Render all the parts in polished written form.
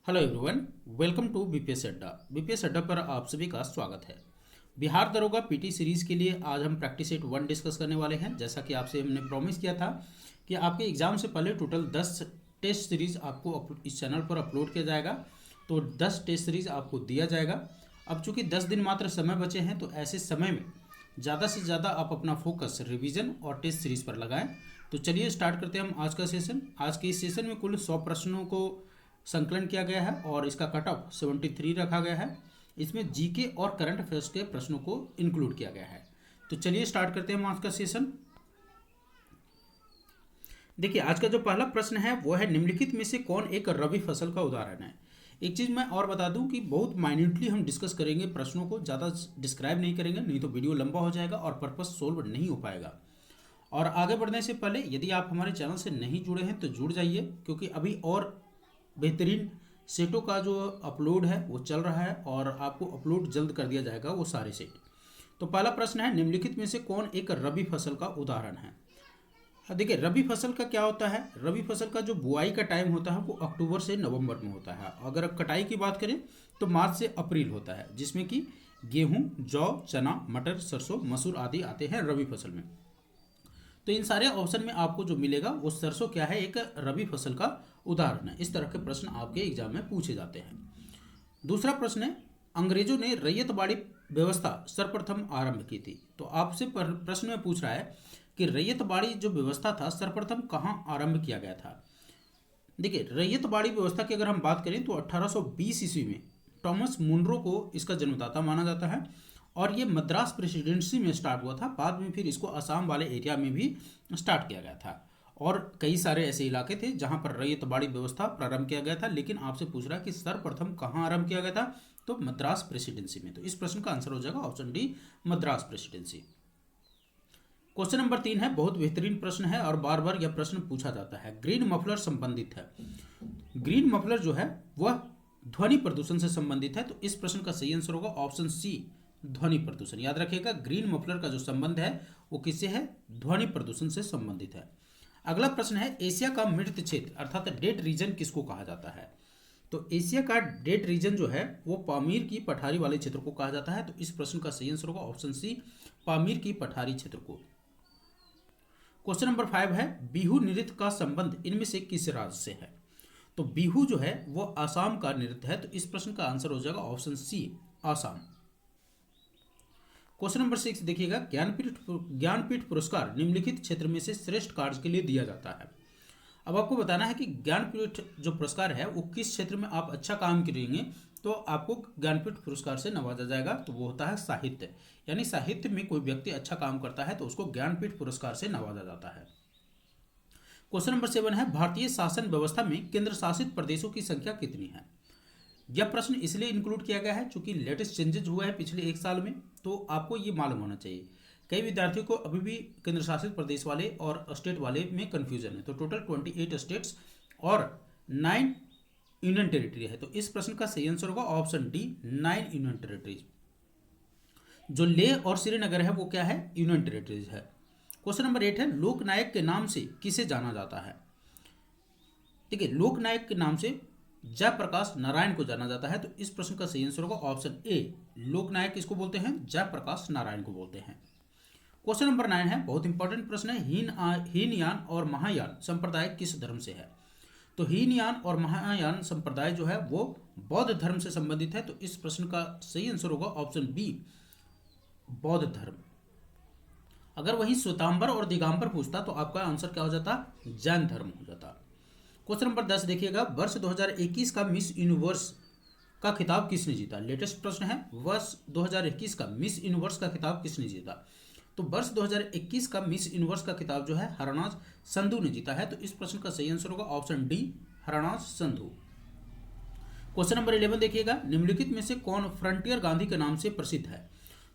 Hello everyone, welcome to BPS Adda. BPS Adda पर आप सभी का स्वागत है। बिहार दरोगा पीटी सीरीज़ के लिए आज हम प्रैक्टिस सेट 1 डिस्कस करने वाले हैं। जैसा कि आपसे हमने प्रॉमिस किया था कि आपके एग्ज़ाम से पहले टोटल 10 टेस्ट सीरीज़ आपको इस चैनल पर अपलोड किया जाएगा। तो 10 टेस्ट सीरीज़ आपको दिया जाएगा। अब चूँकि 10 दिन मात्र समय बचे हैं, तो ऐसे समय में ज़्यादा से ज़्यादा आप अपना फोकस रिवीजन और टेस्ट सीरीज़ पर लगाएं। तो चलिए स्टार्ट करते हैं हम आज का सेशन। आज के इस सेशन में कुल 100 प्रश्नों को संकलन किया गया है और इसका कट ऑफ 73 रखा गया है। इसमें जीके और करंट अफेयर्स के प्रश्नों को इंक्लूड किया गया है। तो चलिए स्टार्ट करते हैं हम आज का सेशन। देखिए, आज का जो पहला प्रश्न है वो है, निम्नलिखित में से कौन एक रबी फसल का उदाहरण है। एक चीज़ मैं और बता दूं कि बहुत माइन्यूटली हम डिस्कस करेंगे प्रश्नों को, ज़्यादा डिस्क्राइब नहीं करेंगे, नहीं तो वीडियो लंबा हो जाएगा और पर्पस सोल्व नहीं हो पाएगा। और आगे बढ़ने से पहले यदि आप हमारे चैनल से नहीं जुड़े हैं तो जुड़ जाइए, क्योंकि अभी और बेहतरीन सेटों का जो अपलोड है वो चल रहा है और आपको अपलोड जल्द कर दिया जाएगा वो सारे सेट। तो पहला प्रश्न है, निम्नलिखित में से कौन एक रबी फसल का उदाहरण है। देखिए, रबी फसल का क्या होता है। रबी फसल का जो बुआई का टाइम होता है वो अक्टूबर से नवंबर में होता है। अगर कटाई की बात करें तो मार्च से अप्रैल होता है, जिसमें कि गेहूं, जौ, चना, मटर, सरसों, मसूर आदि आते हैं रबी फसल में। तो इन सारे ऑप्शन में आपको जो मिलेगा वो सरसों क्या है, एक रबी फसल का उदाहरण है। इस तरह के प्रश्न आपके एग्जाम में पूछे जाते हैं। दूसरा प्रश्न है, अंग्रेजों ने रैयतबाड़ी व्यवस्था सर्वप्रथम आरंभ की थी। तो आपसे प्रश्न में पूछ रहा है कि रैयतबाड़ी जो व्यवस्था था सर्वप्रथम कहाँ आरंभ किया गया था। देखिए, रैयतबाड़ी व्यवस्था की अगर हम बात करें तो 1820 ईस्वी में टॉमस मुनरो को इसका जन्मदाता माना जाता है और ये मद्रास प्रेसिडेंसी में स्टार्ट हुआ था। बाद में फिर इसको असम वाले एरिया में भी स्टार्ट किया गया था और कई सारे ऐसे इलाके थे जहां पर रैयतबाड़ी व्यवस्था प्रारंभ किया गया था। लेकिन आपसे पूछ रहा है कि सर्वप्रथम कहां आरंभ किया गया था, तो मद्रास प्रेसिडेंसी में। तो इस प्रश्न का आंसर हो जाएगा option D, Madras presidency. Question number 3 है, बहुत बेहतरीन प्रश्न है और बार बार यह प्रश्न पूछा जाता है। ग्रीन मफलर संबंधित है। ग्रीन मफलर जो है वह ध्वनि प्रदूषण से संबंधित है। तो इस प्रश्न का सही आंसर होगा ऑप्शन सी, ध्वनि प्रदूषण। याद रखिएगा, ग्रीन मफलर का जो संबंध है वो किससे है, ध्वनि प्रदूषण से संबंधित है। अगला प्रश्न है, एशिया का मृत क्षेत्र अर्थात डेड रीजन किसको कहा जाता है। तो एशिया का डेड रीजन जो है वो पामीर की पठारी वाले क्षेत्र को कहा जाता है। तो इस प्रश्न का सही आंसर होगा ऑप्शन सी, पामीर की पठारी क्षेत्र को। क्वेश्चन नंबर 5 है, बिहू नृत्य का संबंध इनमें से किस राज्य से है। तो बिहू जो है वो आसाम का नृत्य है। तो इस प्रश्न का आंसर हो जाएगा option C, Assam. Question number 6 देखिएगा, ज्ञानपीठ पुरस्कार निम्नलिखित क्षेत्र में से श्रेष्ठ कार्य के लिए दिया जाता है। अब आपको बताना है कि ज्ञानपीठ जो पुरस्कार है वो किस क्षेत्र में आप अच्छा काम करेंगे तो आपको ज्ञानपीठ पुरस्कार से नवाजा जाएगा। तो वो होता है साहित्य, यानी साहित्य में कोई व्यक्ति अच्छा काम करता है तो उसको ज्ञानपीठ पुरस्कार से नवाजा जाता है। क्वेश्चन नंबर 7 है, भारतीय शासन व्यवस्था में केंद्र शासित प्रदेशों की संख्या कितनी है। यह प्रश्न इसलिए इंक्लूड किया गया है चूंकि लेटेस्ट चेंजेज हुआ है पिछले एक साल में, तो आपको ये मालूम होना चाहिए। कई विद्यार्थियों को अभी भी केंद्र शासित प्रदेश वाले और स्टेट वाले में कंफ्यूजन है। तो टोटल 28 स्टेट्स और 9 यूनियन टेरिटरी है। तो इस प्रश्न का सही आंसर होगा ऑप्शन डी, 9 यूनियन टेरिटरीज। जो लेह और श्रीनगर है वो क्या है, यूनियन टेरिटरीज है। क्वेश्चन नंबर 8 है, लोकनायक के नाम से किसे जाना जाता है। देखिए, लोकनायक के नाम से जयप्रकाश नारायण को जाना जाता है। तो इस प्रश्न का सही आंसर होगा ऑप्शन ए, लोकनायक किसको बोलते हैं, जयप्रकाश नारायण को बोलते हैं। क्वेश्चन नंबर 9 है, बहुत इंपॉर्टेंट प्रश्न है, हीनयान और महायान संप्रदाय किस धर्म से है। तो हीनयान और महायान संप्रदाय जो है वो बौद्ध धर्म से संबंधित है। तो इस प्रश्न का सही आंसर होगा ऑप्शन बी, बौद्ध धर्म। अगर वही श्वेतांबर और दिगंबर पूछता तो आपका आंसर क्या हो जाता, जैन धर्म हो जाता। क्वेश्चन नंबर 10 देखिएगा, वर्ष 2021 का मिस यूनिवर्स का खिताब किसने जीता। लेटेस्ट प्रश्न है, वर्ष 2021 का मिस यूनिवर्स का खिताब किसने जीता। तो वर्ष 2021 का मिस यूनिवर्स का खिताब जो है हरनाज संधू ने जीता है। तो इस प्रश्न का सही आंसर होगा option D, Harnaaz Sandhu. Question number 11 देखिएगा, निम्नलिखित में से कौन फ्रंटियर गांधी के नाम से प्रसिद्ध है।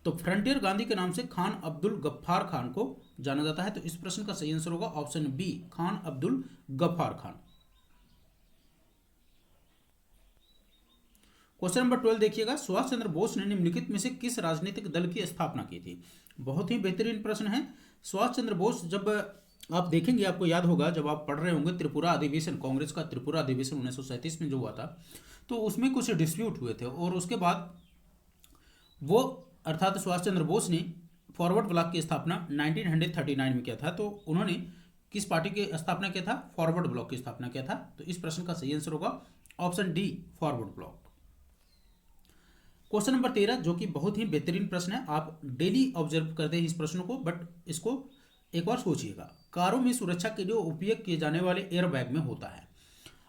तो फ्रंटियर गांधी के नाम से खान अब्दुल गफ्फार खान को जाना जाता है। तो इस प्रश्न का सही आंसर होगा option B, Khan Abdul Ghaffar Khan. Question number 12 देखिएगा, सुभाष चंद्र बोस ने निम्नलिखित में से किस राजनीतिक दल की स्थापना की थी। बहुत ही बेहतरीन प्रश्न है। सुभाष चंद्र बोस, जब आप देखेंगे आपको याद होगा जब आप पढ़ रहे होंगे त्रिपुरा अधिवेशन, कांग्रेस का त्रिपुरा अधिवेशन 1937 में जो हुआ था, तो उसमें कुछ डिस्प्यूट हुए थे और उसके बाद वो अर्थात सुभाष चंद्र बोस ने फॉरवर्ड ब्लॉक की स्थापना 1939 में किया था। तो उन्होंने किस पार्टी की स्थापना किया था? फॉरवर्ड ब्लॉक की स्थापना किया था। तो इस प्रश्न का सही आंसर होगा option D, forward block. Question number 13 जो कि बहुत ही बेहतरीन प्रश्न है, आप डेली ऑब्जर्व करते हैं इस प्रश्न को, बट इसको एक बार सोचिएगा। कारों में सुरक्षा के लिए उपयोग किए जाने वाले एयर बैग में होता है।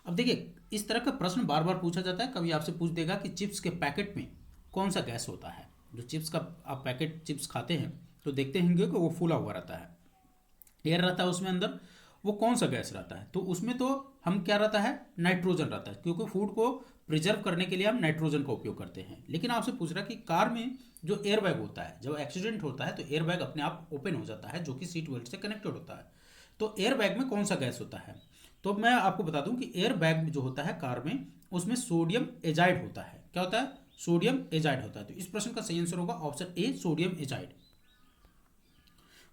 अब देखिए, इस तरह का प्रश्न बार बार पूछा जाता है। कभी आपसे पूछ देगा कि चिप्स के पैकेट में कौन सा गैस होता है। जो चिप्स का आप पैकेट चिप्स खाते हैं तो देखते होंगे कि वो फूला हुआ रहता है, एयर रहता है उसमें अंदर, वो कौन सा गैस रहता है? तो उसमें तो हम क्या रहता है? नाइट्रोजन रहता है, क्योंकि फूड को प्रिजर्व करने के लिए हम नाइट्रोजन का उपयोग करते हैं। लेकिन आपसे पूछ रहा है कि कार में जो एयर बैग होता है, जब एक्सीडेंट होता है तो एयर बैग अपने आप ओपन हो जाता है, जो कि सीट बेल्ट से कनेक्टेड होता है। तो एयर बैग में कौन सा गैस होता है? तो मैं आपको बता दूं कि एयर बैग जो होता है कार में, उसमें सोडियम एजाइड होता है। क्या होता है? सोडियम एजाइड होता है। तो इस प्रश्न का सही आंसर होगा ऑप्शन ए, सोडियम एजाइड।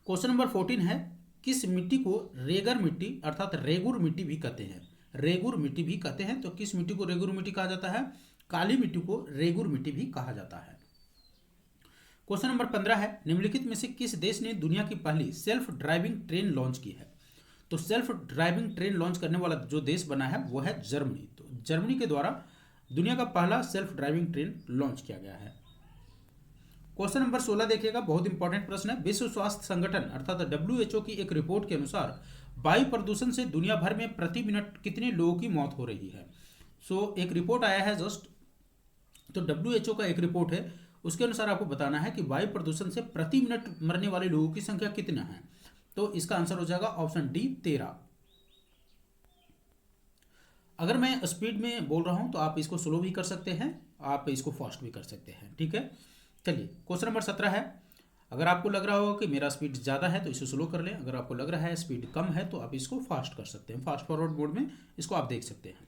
क्वेश्चन नंबर 14 है, किस मिट्टी को रेगर मिट्टी अर्थात रेगुर मिट्टी भी कहते हैं? रेगुर मिट्टी भी कहते हैं। तो किस मिट्टी को रेगुर मिट्टी कहा जाता है? काली मिट्टी को रेगुर मिट्टी भी कहा जाता है। क्वेश्चन नंबर 15 है, निम्नलिखित में से किस देश ने दुनिया की पहली सेल्फ ड्राइविंग ट्रेन लॉन्च की है? तो सेल्फ ड्राइविंग ट्रेन लॉन्च करने वाला जो देश बना है वो है जर्मनी। तो जर्मनी के द्वारा दुनिया का पहला सेल्फ ड्राइविंग ट्रेन लॉन्च किया गया है। क्वेश्चन नंबर 16 देखिएगा, बहुत इंपॉर्टेंट प्रश्न है। विश्व स्वास्थ्य संगठन अर्थात WHO की एक रिपोर्ट के अनुसार वायु प्रदूषण से दुनिया भर में प्रति मिनट कितने लोगों की मौत हो रही है? एक रिपोर्ट आया है जस्ट, तो WHO का एक रिपोर्ट है, उसके अनुसार आपको बताना है कि वायु प्रदूषण से प्रति मिनट मरने वाले लोगों की संख्या कितना है। तो इसका आंसर हो जाएगा ऑप्शन डी, 13। अगर मैं स्पीड में बोल रहा हूं तो आप इसको स्लो भी कर सकते हैं, आप इसको फास्ट भी कर सकते हैं, ठीक है। चलिए, क्वेश्चन नंबर 17 है, अगर आपको लग रहा होगा कि मेरा स्पीड ज़्यादा है तो इसे स्लो कर लें, अगर आपको लग रहा है स्पीड कम है तो आप इसको फास्ट कर सकते हैं, फास्ट फॉरवर्ड मोड में इसको आप देख सकते हैं।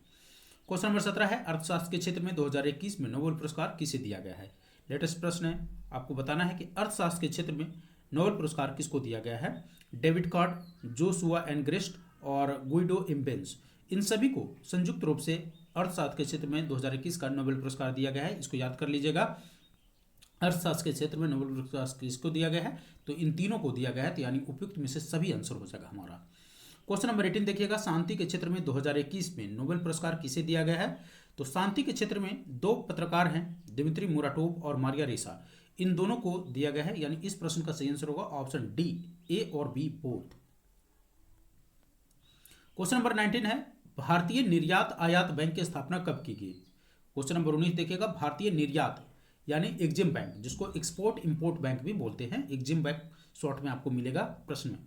क्वेश्चन नंबर 17 है, अर्थशास्त्र के क्षेत्र में 2021 में नोबेल पुरस्कार किसे दिया गया है? लेटेस्ट प्रश्न है, आपको बताना है कि अर्थशास्त्र के क्षेत्र में नोबेल पुरस्कार किसको दिया गया है? डेविड कार्ड, जोशुआ एनग्रेस्ट और गुइडो इम्बेंस, इन सभी को संयुक्त रूप से अर्थशास्त्र के क्षेत्र में 2021 का नोबेल पुरस्कार दिया गया है। इसको याद कर लीजिएगा, अर्थशास्त्र के क्षेत्र में नोबेल पुरस्कार किसको दिया गया है? तो इन तीनों को दिया गया है, तो यानी उपयुक्त में से सभी आंसर हो जाएगा हमारा। क्वेश्चन नंबर 18 देखिएगा, शांति के क्षेत्र में 2021 में नोबेल पुरस्कार किसे दिया गया है? तो शांति के क्षेत्र में दो पत्रकार हैं, दिमित्री मुराटोव और मारिया रेसा, इन दोनों को दिया गया है, यानी इस प्रश्न का सही आंसर होगा ऑप्शन डी, ए और बी बोथ। क्वेश्चन नंबर 19 है, भारतीय निर्यात आयात बैंक की स्थापना कब की गई? क्वेश्चन नंबर 19 देखिएगा, भारतीय निर्यात यानी एग्जिम बैंक, जिसको एक्सपोर्ट इंपोर्ट बैंक भी बोलते हैं, एग्जिम बैंक शॉर्ट में आपको मिलेगा प्रश्न में।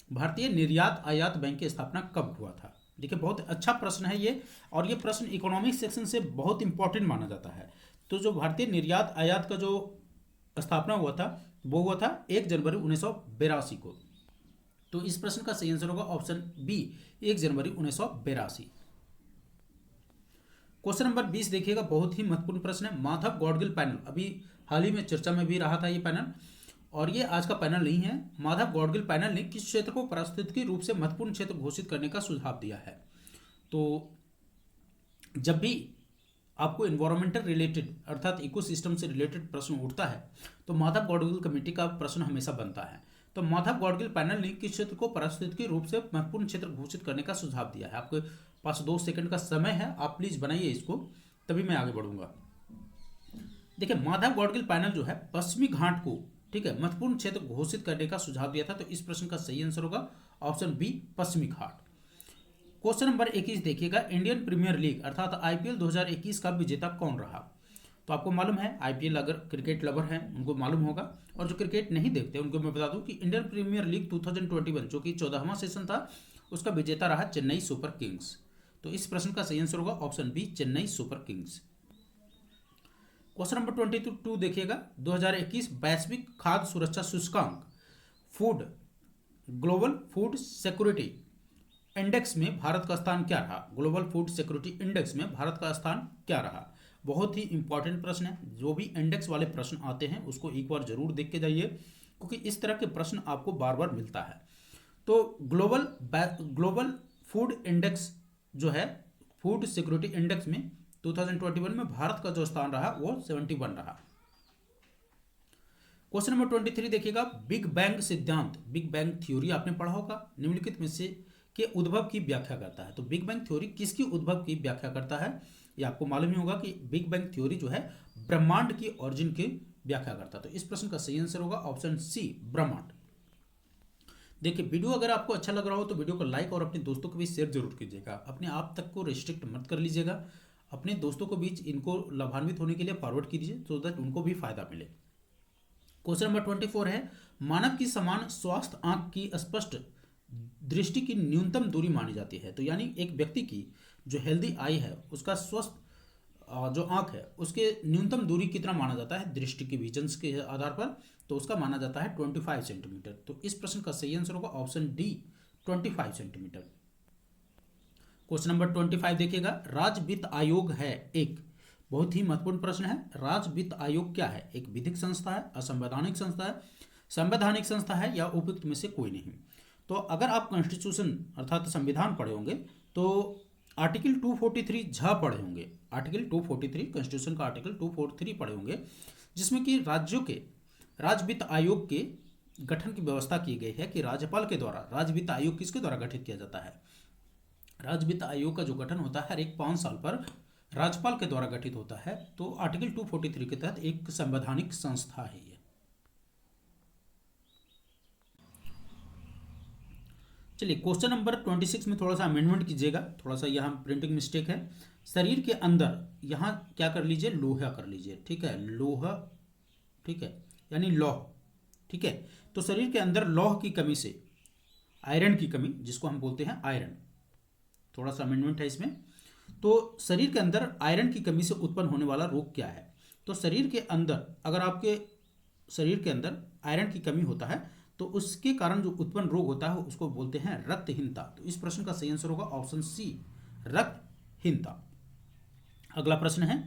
भारतीय निर्यात आयात बैंक की स्थापना कब हुआ था? देखिए, बहुत अच्छा प्रश्न है ये, और ये प्रश्न इकोनॉमिक सेक्शन से बहुत इंपॉर्टेंट माना जाता है। तो जो भारतीय निर्यात आयात का जो स्थापना हुआ था वो हुआ था 1 जनवरी 1982 को। तो इस प्रश्न का सही आंसर होगा ऑप्शन बी, 1 जनवरी 1982। क्वेश्चन नंबर 20 देखिएगा, बहुत ही महत्वपूर्ण प्रश्न है। माधव गॉडगिल पैनल, अभी हाल ही में चर्चा में भी रहा था ये पैनल, और ये आज का पैनल नहीं है। माधव गॉडगिल पैनल ने किस क्षेत्र को पारिस्थितिकी रूप से महत्वपूर्ण क्षेत्र घोषित करने का सुझाव दिया है? तो जब भी आपको एनवायरमेंटल रिलेटेड अर्थात इकोसिस्टम से रिलेटेड प्रश्न उठता है तो माधव गॉडगिल कमेटी का प्रश्न हमेशा बनता है। तो माधव गॉडगिल पैनल ने किस क्षेत्र को पारिस्थितिकी रूप से महत्वपूर्ण क्षेत्र घोषित करने का सुझाव दिया है? आपके पास 2 सेकंड का समय है, आप प्लीज बनाइए इसको, तभी मैं आगे बढ़ूंगा। देखिए, माधव गॉडगिल पैनल जो है पश्चिमी घाट को, ठीक है, महत्वपूर्ण क्षेत्र घोषित करने का सुझाव दिया था। तो इस प्रश्न का सही आंसर होगा ऑप्शन बी, पश्चिमी घाट। क्वेश्चन नंबर 21 देखिएगा, इंडियन प्रीमियर लीग अर्थात IPL 2021 का विजेता कौन रहा? तो आपको मालूम है, IPL अगर क्रिकेट लवर हैं उनको मालूम होगा, और जो क्रिकेट नहीं देखते उनको मैं बता दूं कि इंडियन प्रीमियर लीग 2021 जो कि 14वां सेशन था, उसका विजेता रहा चेन्नई सुपर किंग्स। तो इस प्रश्न का सही आंसर होगा option B, Chennai Super Kings. Question number 22 देखिएगा, 2021 वैश्विक खाद्य सुरक्षा सूचकांक food global food security index में भारत का स्थान क्या रहा? ग्लोबल फूड सिक्योरिटी इंडेक्स में भारत का स्थान क्या रहा? बहुत ही इंपॉर्टेंट प्रश्न है। जो भी इंडेक्स वाले प्रश्न आते हैं उसको एक बार जरूर देख के जाइए, क्योंकि इस तरह के प्रश्न आपको बार बार मिलता है। तो ग्लोबल फूड इंडेक्स जो है, फूड सिक्योरिटी इंडेक्स में 2021 में भारत का जो स्थान रहा वो 71 रहा। क्वेश्चन नंबर 23 देखिएगा, बिग बैंग सिद्धांत, बिग बैंग थ्योरी आपने पढ़ा होगा, निम्नलिखित में से के उद्भव की व्याख्या करता है। तो बिग बैंग थ्योरी किसकी उद्भव की व्याख्या करता है, ये आपको मालूम ही होगा कि बिग बैंग थ्योरी जो है ब्रह्मांड की ओरिजिन की व्याख्या करता है। तो इस प्रश्न का सही आंसर होगा ऑप्शन सी, ब्रह्मांड। देखिए, वीडियो अगर आपको अच्छा लग रहा हो तो वीडियो को लाइक और अपने दोस्तों को भी शेयर जरूर कीजिएगा। अपने आप तक को रिस्ट्रिक्ट मत कर लीजिएगा, अपने दोस्तों को बीच इनको लाभान्वित होने के लिए फॉरवर्ड कीजिए सो दैट उनको भी फायदा मिले। क्वेश्चन नंबर 24 है, मानव की समान स्वास्थ्य आंख की स्पष्ट दृष्टि की न्यूनतम दूरी मानी जाती है। तो यानी एक व्यक्ति की जो हेल्दी आई है उसका स्वस्थ जो आंख है उसके न्यूनतम दूरी कितना माना जाता है दृष्टि की विजन्स के आधार पर, तो उसका माना जाता है 25 सेंटीमीटर। तो इस प्रश्न का सही आंसर होगा option D, 25 centimetre. Question number 25 देखिएगा, राज्य वित्त आयोग है एक, बहुत ही महत्वपूर्ण प्रश्न है, राज्य वित्त आयोग क्या है? एक विधिक संस्था है, असंवैधानिक संस्था है, संवैधानिक संस्था है या उपयुक्त में से कोई नहीं। तो अगर आप कॉन्स्टिट्यूशन अर्थात संविधान पढ़े होंगे तो आर्टिकल 243 झ पढ़े होंगे, आर्टिकल 243 कॉन्स्टिट्यूशन का आर्टिकल 243 पढ़े होंगे, जिसमें कि राज्यों के राज्य वित्त आयोग के गठन की व्यवस्था की गई है कि राज्यपाल के द्वारा राज्य वित्त आयोग किसके द्वारा गठित किया जाता है? राज्य वित्त आयोग का जो गठन होता है हर एक 5 साल पर राज्यपाल के द्वारा गठित होता है। तो आर्टिकल 243 के तहत एक संवैधानिक संस्था है ये। चलिए, क्वेश्चन नंबर 26 में थोड़ा सा अमेंडमेंट कीजिएगा, थोड़ा सा यहाँ प्रिंटिंग मिस्टेक है। शरीर के अंदर यहाँ क्या कर लीजिए, लोहा कर लीजिए, ठीक है, लोहा, ठीक है, यानी लौह, ठीक है। तो शरीर के अंदर लौह की कमी से, आयरन की कमी जिसको हम बोलते हैं आयरन, थोड़ा सा अमेंडमेंट है इसमें। तो शरीर के अंदर आयरन की कमी से उत्पन्न होने वाला रोग क्या है? तो शरीर के अंदर अगर आपके शरीर के अंदर आयरन की कमी होता है तो उसके कारण जो उत्पन्न रोग होता है उसको बोलते हैं रक्तहीनता। तो इस प्रश्न का सही आंसर होगा ऑप्शन सी, रक्तहीनता। अगला प्रश्न है,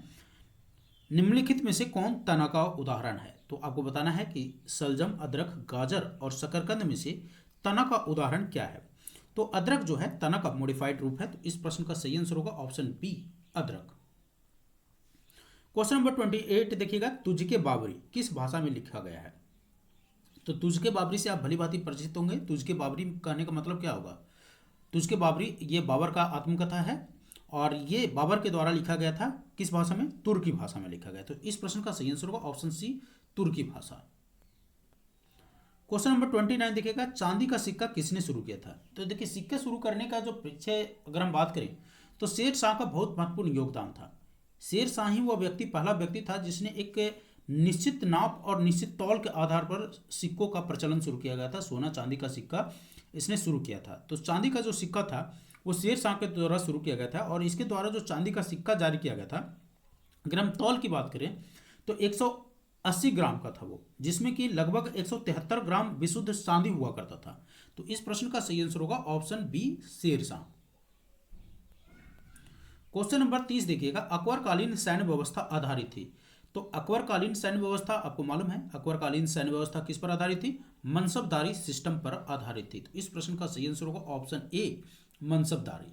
निम्नलिखित में से कौन तना का उदाहरण है? तो आपको बताना है कि सलजम, अदरक, गाजर और शकरकंद में से तना का उदाहरण क्या है? तो अदरक जो है तना का मॉडिफाइड रूप है। तो इस प्रश्न का सही आंसर होगा ऑप्शन बी, अदरक। क्वेश्चन नंबर 28 देखिएगा, तुझके बाबरी किस भाषा में लिखा गया है? तो तुझके बाबरी से आप भली भांति परिचित होंगे। तुझके बाबरी कहने का मतलब क्या होगा? तुझके बाबरी ये बाबर का आत्मकथा है और ये बाबर के द्वारा लिखा गया था किस भाषा में? तुर्की भाषा में लिखा गया। तो इस प्रश्न का सही आंसर होगा ऑप्शन सी, तुर्की भाषा। क्वेश्चन नंबर 29 देखिएगा, चांदी का सिक्का किसने शुरू किया था? तो देखिए, सिक्के शुरू करने का जो पीछे अगर हम बात करें तो शेर शाह का बहुत महत्वपूर्ण योगदान था। शेर शाह ही वह व्यक्ति, पहला व्यक्ति था जिसने एक निश्चित नाप और निश्चित तौल के आधार पर सिक्कों का प्रचलन शुरू किया गया था। सोना चांदी का सिक्का इसने शुरू किया था। तो चांदी का जो सिक्का था वो शेर शाह के द्वारा शुरू किया गया था और इसके द्वारा जो चांदी का सिक्का जारी किया गया था, अगर हम तौल की बात करें तो 180 ग्राम का था वो, जिसमें कि लगभग 173 ग्राम विशुद्ध चांदी हुआ करता था। तो इस प्रश्न का सही आंसर होगा option B, Sher Shah. Question number 30 देखिएगा, अकबरकालीन सैन्य व्यवस्था आधारित थी। तो अकबरकालीन सैन्य व्यवस्था आपको मालूम है, अकबरकालीन सैन्य व्यवस्था किस पर आधारित थी? मनसबदारी सिस्टम पर आधारित थी। तो इस प्रश्न का सही आंसर होगा ऑप्शन ए, मनसबदारी।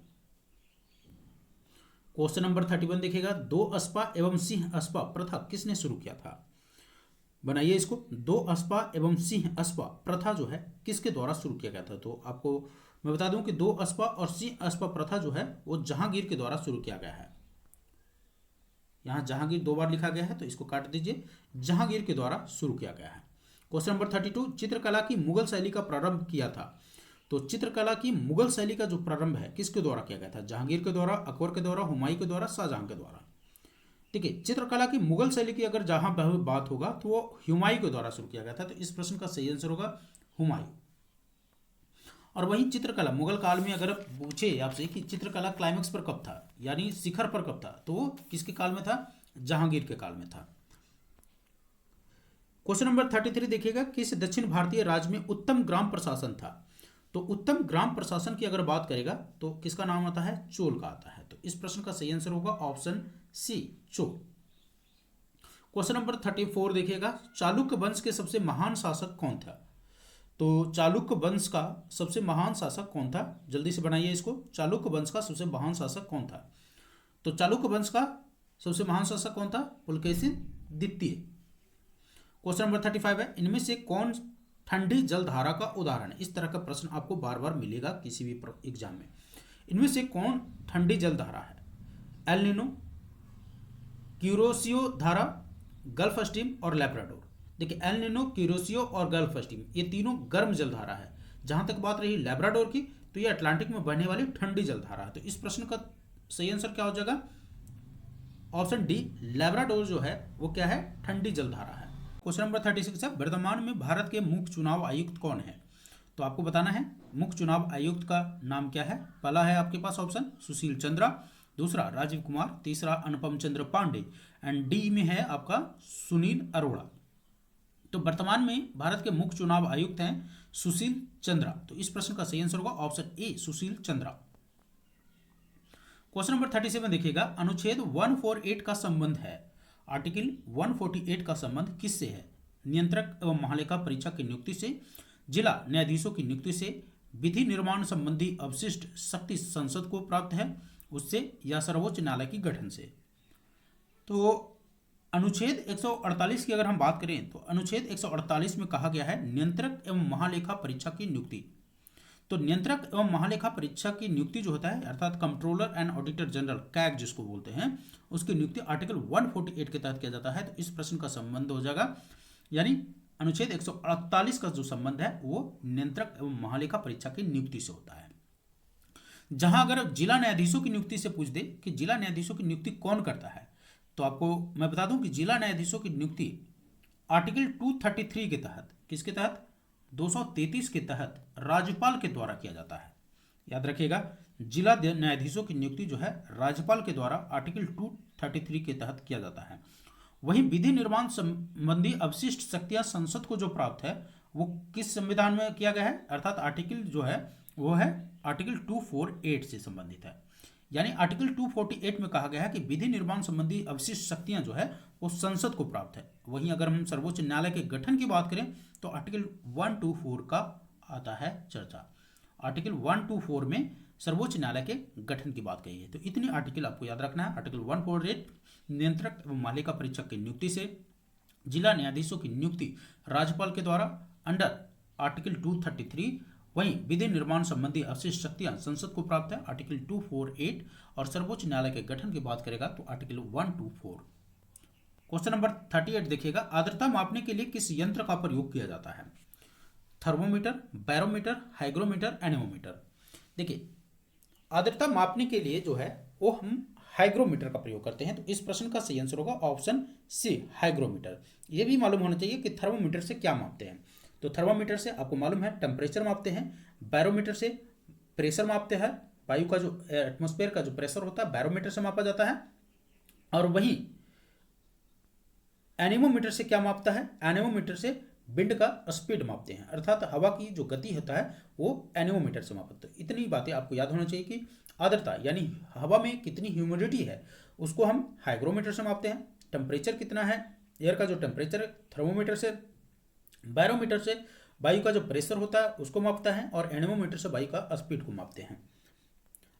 क्वेश्चन नंबर 31 देखिएगा, दो अस्पा एवं सिंह अस्पा प्रथा किसने शुरू किया था? बनाइए इसको, दो अस्पा एवं सिंह अस्पा प्रथा जो है किसके द्वारा शुरू किया गया था? तो आपको मैं बता दूं कि दो अस्पा और सिंह अस्पा प्रथा जो है वो जहांगीर के द्वारा शुरू किया गया है। यहां जहांगीर 2 बार लिखा गया है तो इसको काट दीजिए, जहांगीर के द्वारा शुरू किया गया है। क्वेश्चन नंबर 32, चित्रकला की मुगल शैली का प्रारंभ किया था। तो चित्रकला की मुगल शैली का जो प्रारंभ है किसके द्वारा किया गया था? जहांगीर के द्वारा, अकबर के द्वारा, हुमायूं के द्वारा, शाहजहां के द्वारा। ठीक है, चित्रकला की मुगल शैली की अगर जहां बात होगा तो वो हुमायूं के द्वारा शुरू किया गया था। तो इस प्रश्न का सही आंसर होगा हुमायूं। और वहीं चित्रकला मुगल काल में अगर पूछे आपसे कि चित्रकला क्लाइमेक्स पर कब था, यानी शिखर पर कब था, तो वो किसके काल में था? जहांगीर के काल में था। क्वेश्चन नंबर 33 देखिएगा, किस दक्षिण भारतीय राज्य में उत्तम ग्राम प्रशासन था? तो उत्तम ग्राम प्रशासन की अगर बात करेगा तो किसका नाम आता है? चोल का आता है। तो इस प्रश्न का सही आंसर होगा option C, Chola. Question number 34 देखिएगा, चालुक्य वंश के सबसे महान शासक कौन था? तो चालुक्य वंश का सबसे महान शासक कौन था? जल्दी से बनाइए इसको, चालुक्य वंश का सबसे महान शासक कौन था? तो चालुक्य वंश का सबसे महान शासक कौन था? पुलकेशिन द्वितीय। क्वेश्चन नंबर 35 है, इनमें से कौन ठंडी जलधारा का उदाहरण है? इस तरह का प्रश्न आपको बार बार मिलेगा किसी भी एग्जाम में। इनमें से कौन ठंडी जलधारा है? एल नीनो, क्यूरोसियो धारा, गल्फ स्ट्रीम और लैब्राडोर। देखिए, एल नीनो, क्यूरोसियो और गल्फ स्ट्रीम ये तीनों गर्म जलधारा है। जहां तक बात रही लैब्राडोर की, तो ये अटलांटिक में बहने वाली ठंडी जलधारा है। तो इस प्रश्न का सही आंसर क्या हो जाएगा? ऑप्शन डी, लैब्राडोर जो है वो क्या है? ठंडी जलधारा है। क्वेश्चन नंबर 36 है, वर्तमान में भारत के मुख्य चुनाव आयुक्त कौन है? तो आपको बताना है मुख्य चुनाव आयुक्त का नाम क्या है। पहला है आपके पास ऑप्शन सुशील चंद्रा, दूसरा राजीव कुमार, तीसरा अनुपम चंद्र पांडे एंड डी में है आपका सुनील अरोड़ा। तो वर्तमान में भारत के मुख्य चुनाव आयुक्त हैं सुशील चंद्रा। तो इस प्रश्न का सही आंसर होगा ऑप्शन ए, सुशील चंद्रा। क्वेश्चन नंबर 37 देखिएगा, अनुच्छेद 148 का संबंध है, आर्टिकल 148 का संबंध किससे है? नियंत्रक एवं महालेखा परीक्षक की नियुक्ति से, जिला न्यायाधीशों की नियुक्ति से, विधि निर्माण संबंधी अवशिष्ट शक्ति संसद को प्राप्त है उससे, या सर्वोच्च न्यायालय की गठन से। तो अनुच्छेद 148 की अगर हम बात करें तो अनुच्छेद 148 में कहा गया है नियंत्रक एवं महालेखा परीक्षक की नियुक्ति। तो नियंत्रक एवं महालेखा परीक्षक की नियुक्ति जो होता है, अर्थात controller and auditor general CAG जिसको बोलते हैं, उसकी नियुक्ति आर्टिकल 148 के तहत किया जाता है। तो इस प्रश्न का संबंध हो जाएगा, यानी अनुच्छेद 148 का जो संबंध है वो नियंत्रक एवं महालेखा परीक्षक की नियुक्ति से होता है। जहां अगर जिला न्यायाधीशों की नियुक्ति से पूछ दे कि जिला न्यायाधीशों की नियुक्ति कौन करता है, तो आपको मैं बता दूं कि जिला न्यायाधीशों की नियुक्ति आर्टिकल 233 के तहत, किसके तहत? 233 के तहत राज्यपाल के द्वारा किया जाता है। याद रखिएगा, जिला न्यायाधीशों की नियुक्ति जो है राज्यपाल के द्वारा आर्टिकल 233 के तहत किया जाता है। वहीं विधि निर्माण संबंधी अवशिष्ट शक्तियां संसद को जो प्राप्त है वो किस संविधान में किया गया है? अर्थात आर्टिकल जो है वो है आर्टिकल 248 से संबंधित है। यानी आर्टिकल 248 में कहा गया है कि विधि निर्माण संबंधी अवशिष्ट शक्तियां जो है वो संसद को प्राप्त है। वहीं अगर हम सर्वोच्च न्यायालय के गठन की बात करें तो आर्टिकल 124 का आता है चर्चा। आर्टिकल 124 में सर्वोच्च न्यायालय के गठन की बात कही है। तो इतनी आर्टिकल आपको याद रखना है। आर्टिकल 148 नियंत्रक एवं महालेखा परीक्षक की नियुक्ति से, जिला न्यायाधीशों की नियुक्ति राज्यपाल के द्वारा अंडर आर्टिकल 233, वहीं विधि निर्माण संबंधी अवशिष्ट शक्तियां संसद को प्राप्त है आर्टिकल 248, और सर्वोच्च न्यायालय के गठन की बात करेगा तो आर्टिकल 124। क्वेश्चन नंबर 38 देखिएगा, आर्द्रता मापने के लिए किस यंत्र का प्रयोग किया जाता है? Thermometer, barometer, hygrometer, anemometer. देखिए, आर्द्रता मापने के लिए जो है वो हम हाइग्रोमीटर का प्रयोग करते हैं। तो इस प्रश्न का सही आंसर होगा ऑप्शन सी, हाइग्रोमीटर। ये भी मालूम होना चाहिए कि थर्मोमीटर से क्या मापते हैं। तो थर्मोमीटर से आपको मालूम है टेम्परेचर मापते हैं, बैरोमीटर से प्रेशर मापते हैं, वायु का जो एटमॉस्फेयर का जो प्रेशर होता है बैरोमीटर से मापा जाता है। और वहीं एनेमोमीटर से क्या मापता है? एनेमोमीटर से विंड का स्पीड मापते हैं, अर्थात हवा की जो गति होता है वो एनेमोमीटर से मापते हैं। इतनी बातें आपको याद होना चाहिए कि आर्द्रता यानी हवा में कितनी ह्यूमिडिटी है उसको हम हाइग्रोमीटर से मापते हैं, टेम्परेचर कितना है एयर का जो टेम्परेचर थर्मोमीटर से, बैरोमीटर से वायु का जो प्रेशर होता है उसको मापता है, और एनेमोमीटर से वायु का स्पीड को मापते हैं।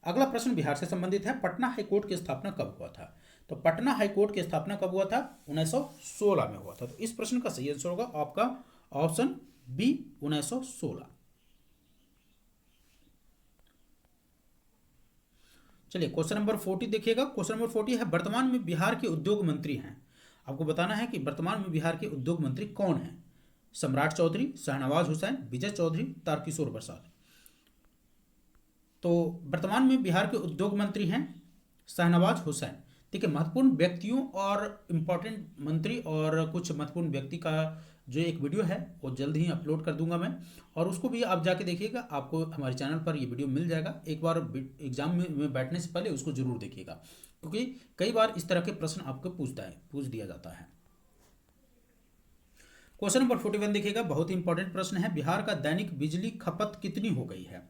अगला प्रश्न बिहार से संबंधित है, पटना हाईकोर्ट की स्थापना कब हुआ था? तो पटना हाईकोर्ट की स्थापना कब हुआ था? 1916 में हुआ था। तो इस प्रश्न का सही आंसर होगा आपका ऑप्शन बी, 1916। चलिए क्वेश्चन नंबर 40 देखिएगा। क्वेश्चन नंबर 40 है, वर्तमान में बिहार के उद्योग मंत्री हैं। आपको बताना है कि वर्तमान में बिहार के उद्योग मंत्री कौन हैं? सम्राट चौधरी, शाहनवाज हुसैन, विजय चौधरी, तारकिशोर प्रसाद। तो वर्तमान में बिहार के उद्योग मंत्री हैं शाहनवाज हुसैन। ठीक है, महत्वपूर्ण व्यक्तियों और इम्पोर्टेंट मंत्री और कुछ महत्वपूर्ण व्यक्ति का जो एक वीडियो है वो जल्द ही अपलोड कर दूंगा मैं, और उसको भी आप जाके देखिएगा, आपको हमारे चैनल पर ये वीडियो मिल जाएगा। एक बार एग्जाम में बैठने से पहले उसको जरूर देखिएगा, क्योंकि कई बार इस तरह के प्रश्न आपको पूछ दिया जाता है। क्वेश्चन नंबर 41 देखिएगा, बहुत ही इंपॉर्टेंट प्रश्न है, बिहार का दैनिक बिजली खपत कितनी हो गई है?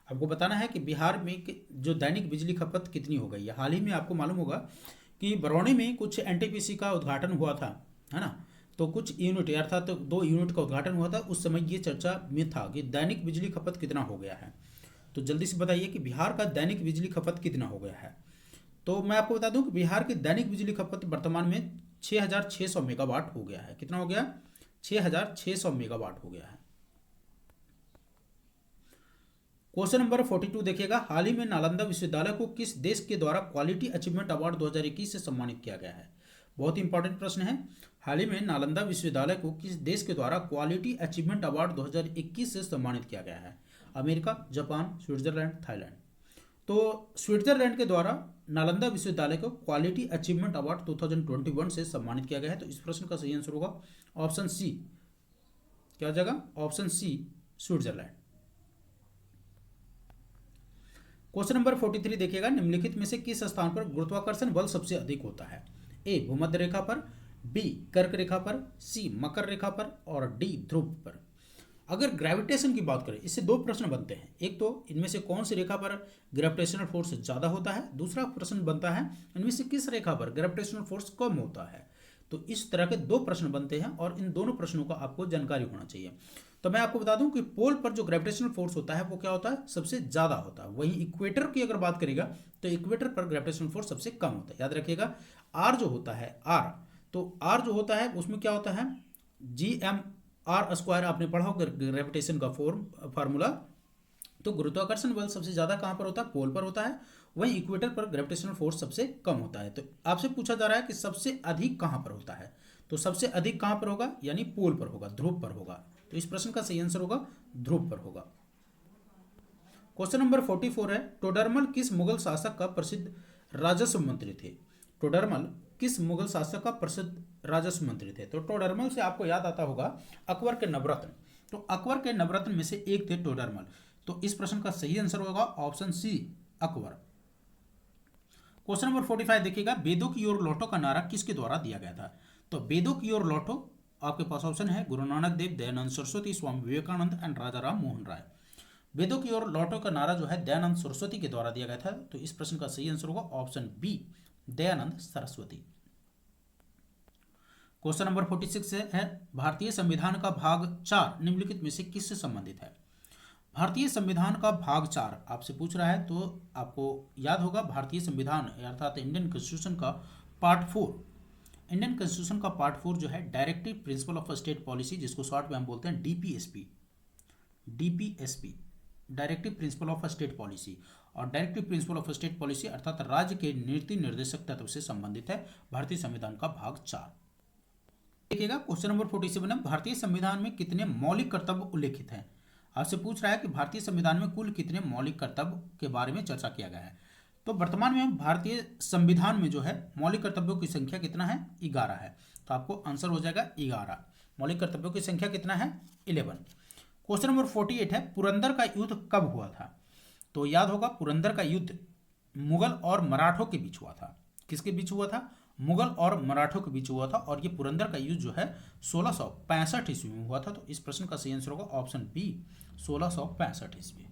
आपको बताना है कि बिहार में जो दैनिक बिजली खपत कितनी हो गई है। हाल ही में आपको मालूम होगा कि बरौनी में कुछ एनटीपीसी का उद्घाटन हुआ था, है ना। तो कुछ यूनिट अर्थात 2 यूनिट का उद्घाटन हुआ था, उस समय ये चर्चा में था कि दैनिक बिजली खपत कितना हो गया है। तो जल्दी से बताइए कि बिहार का दैनिक बिजली खपत कितना हो गया है। तो मैं आपको बता दूं कि बिहार की दैनिक बिजली खपत वर्तमान में 6,600 मेगावाट हो गया है। कितना हो गया? 6,600 मेगावाट हो गया है। क्वेश्चन नंबर 42 देखिएगा, हाल ही में नालंदा विश्वविद्यालय को किस देश के द्वारा क्वालिटी अचीवमेंट अवार्ड 2021 से सम्मानित किया गया है? बहुत इंपॉर्टेंट प्रश्न है। हाल ही में नालंदा विश्वविद्यालय को किस देश के द्वारा क्वालिटी अचीवमेंट अवार्ड 2021 से सम्मानित किया गया है? America, Japan, Switzerland, Thailand. तो स्विट्जरलैंड के द्वारा नालंदा विश्वविद्यालय को क्वालिटी अचीवमेंट अवार्ड 2021 से सम्मानित किया गया है। तो इस प्रश्न का सही आंसर होगा ऑप्शन सी। क्या हो जाएगा? Option C, Switzerland. Question number 43 देखिएगा, निम्नलिखित में से किस स्थान पर गुरुत्वाकर्षण बल सबसे अधिक होता है? ए भूमध्य रेखा पर, बी कर्क रेखा पर, सी मकर रेखा पर और डी ध्रुव पर। अगर ग्रेविटेशन की बात करें, इससे दो प्रश्न बनते हैं। एक तो इनमें से कौन सी रेखा पर ग्रेविटेशनल फोर्स ज़्यादा होता है, दूसरा प्रश्न बनता है इनमें से किस रेखा पर ग्रेविटेशनल फोर्स कम होता है। तो इस तरह के दो प्रश्न बनते हैं और इन दोनों प्रश्नों का आपको जानकारी होना चाहिए। तो मैं आपको बता दूं कि पोल पर जो ग्रेविटेशनल फोर्स होता है वो क्या होता है? सबसे ज़्यादा होता है। वहीं इक्वेटर की अगर बात करेगा तो इक्वेटर पर ग्रेविटेशनल फोर्स सबसे कम होता है। याद रखिएगा, आर जो होता है, आर, तो आर जो होता है उसमें क्या होता है? GmR²। आपने पढ़ा होगा ग्रेविटेशन का फार्मूला। तो गुरुत्वाकर्षण बल सबसे ज़्यादा कहाँ पर होता है? पोल पर होता है। वहीं इक्वेटर पर ग्रेविटेशनल फोर्स सबसे कम होता है। तो आपसे पूछा जा रहा है कि सबसे अधिक कहाँ पर होता है? तो सबसे अधिक कहाँ पर होगा? यानी पोल पर होगा, ध्रुव पर होगा। तो इस प्रश्न का सही आंसर होगा ध्रुव पर होगा। क्वेश्चन नंबर 44 है, टोडरमल किस मुगल शासक का प्रसिद्ध राजस्व मंत्री थे? टोडरमल किस मुगल शासक का प्रसिद्ध राजस्व मंत्री थे? तो टोडरमल से आपको याद आता होगा अकबर के नवरत्न। तो अकबर के नवरत्न में से एक थे टोडरमल। तो इस प्रश्न का सही आंसर होगा option C, Akbar. Question number 45 देखिएगा, वेदों की ओर लौटो का नारा किसके द्वारा दिया गया था? तो वेदों की ओर लौटो आपके पास ऑप्शन है गुरु नानक देव, दयानंद सरस्वती, स्वामी विवेकानंद एंड राजा राम मोहन राय। वेदों की ओर लौटो का नारा जो है दयानंद सरस्वती के द्वारा दिया गया था। तो इस प्रश्न का सही आंसर होगा option B, Dayanand Saraswati. Question number 46 है, भारतीय संविधान का भाग 4 निम्नलिखित में से किससे संबंधित है? भारतीय संविधान का भाग 4 आपसे पूछ रहा है। तो आपको याद होगा भारतीय संविधान अर्थात इंडियन कॉन्स्टिट्यूशन का पार्ट 4। इंडियन कॉन्स्टिट्यूशन का पार्ट 4 जो है directive principle of state policy, जिसको शॉर्ट में हम बोलते हैं DPSP, directive principle of state policy. और directive principle of state policy अर्थात राज्य के नीति निर्देशक तत्व से संबंधित है भारतीय संविधान का भाग 4। देखिएगा क्वेश्चन नंबर 47 है, भारतीय संविधान में कितने मौलिक कर्तव्य उल्लेखित हैं? आपसे पूछ रहा है कि भारतीय संविधान में कुल कितने मौलिक कर्तव्य के बारे में चर्चा किया गया है। तो वर्तमान में भारतीय संविधान में जो है मौलिक कर्तव्यों की संख्या कितना है? 11 है। तो आपको आंसर हो जाएगा 11। मौलिक कर्तव्यों की संख्या कितना है? 11। क्वेश्चन नंबर 48 है, पुरंदर का युद्ध कब हुआ था? तो याद होगा पुरंदर का युद्ध मुगल और मराठों के बीच हुआ था। किसके बीच हुआ था? मुगल और मराठों के बीच हुआ था। और ये पुरंदर का युद्ध जो है 1665 ईस्वी में हुआ था। तो इस प्रश्न का सही आंसर होगा ऑप्शन बी, 1665 ईस्वी।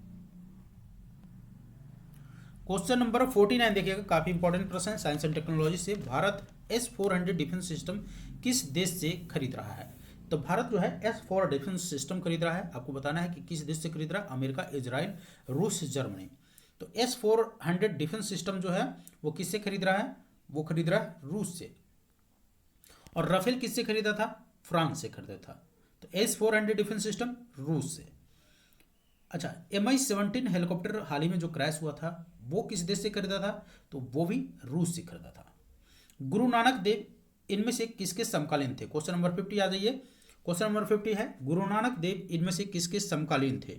क्वेश्चन नंबर 49 देखिएगा, काफी इंपॉर्टेंट प्रश्न है साइंस एंड टेक्नोलॉजी से। भारत S-400 डिफेंस सिस्टम किस देश से खरीद रहा है? तो भारत जो है S-400 डिफेंस सिस्टम खरीद रहा है। आपको बताना है कि किस देश से खरीद रहा है? अमेरिका, इजराइल, रूस, जर्मनी। तो S-400 डिफेंस सिस्टम जो है वो किससे खरीद रहा है? वो खरीद रहा है रूस से। और राफेल किससे खरीदा था? फ्रांस से खरीदा था। तो S-400 डिफेंस सिस्टम रूस से। अच्छा, Mi-17 हेलीकॉप्टर हाल ही में जो क्रैश हुआ था वो किस देश से खरीदा था? तो वो भी रूस से खरीदा था। गुरु नानक देव इनमें से किसके समकालीन थे? क्वेश्चन नंबर 50 आ जाइए। क्वेश्चन नंबर 50 है, गुरु नानक देव इनमें से किसके समकालीन थे?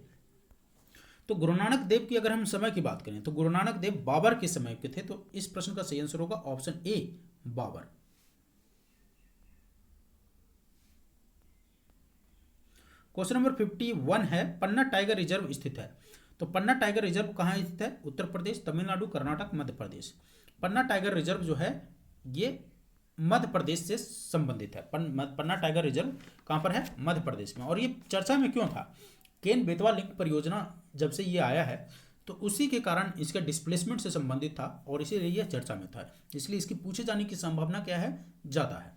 तो गुरु नानक देव की अगर हम समय की बात करें तो गुरु नानक देव बाबर के समय के थे। तो इस प्रश्न का सही आंसर होगा option A, Babur. Question number 51 है, पन्ना टाइगर रिजर्व स्थित है। तो पन्ना टाइगर रिजर्व कहाँ स्थित है? उत्तर प्रदेश, तमिलनाडु, कर्नाटक, मध्य प्रदेश। पन्ना टाइगर रिजर्व जो है ये मध्य प्रदेश से संबंधित है। पन्ना टाइगर रिजर्व कहाँ पर है? मध्य प्रदेश में। और ये चर्चा में क्यों था? केन बेतवा लिंक परियोजना जब से ये आया है तो उसी के कारण इसका डिस्प्लेसमेंट से संबंधित था और इसीलिए यह चर्चा में था। इसलिए इसकी पूछे जाने की संभावना क्या है? ज़्यादा है।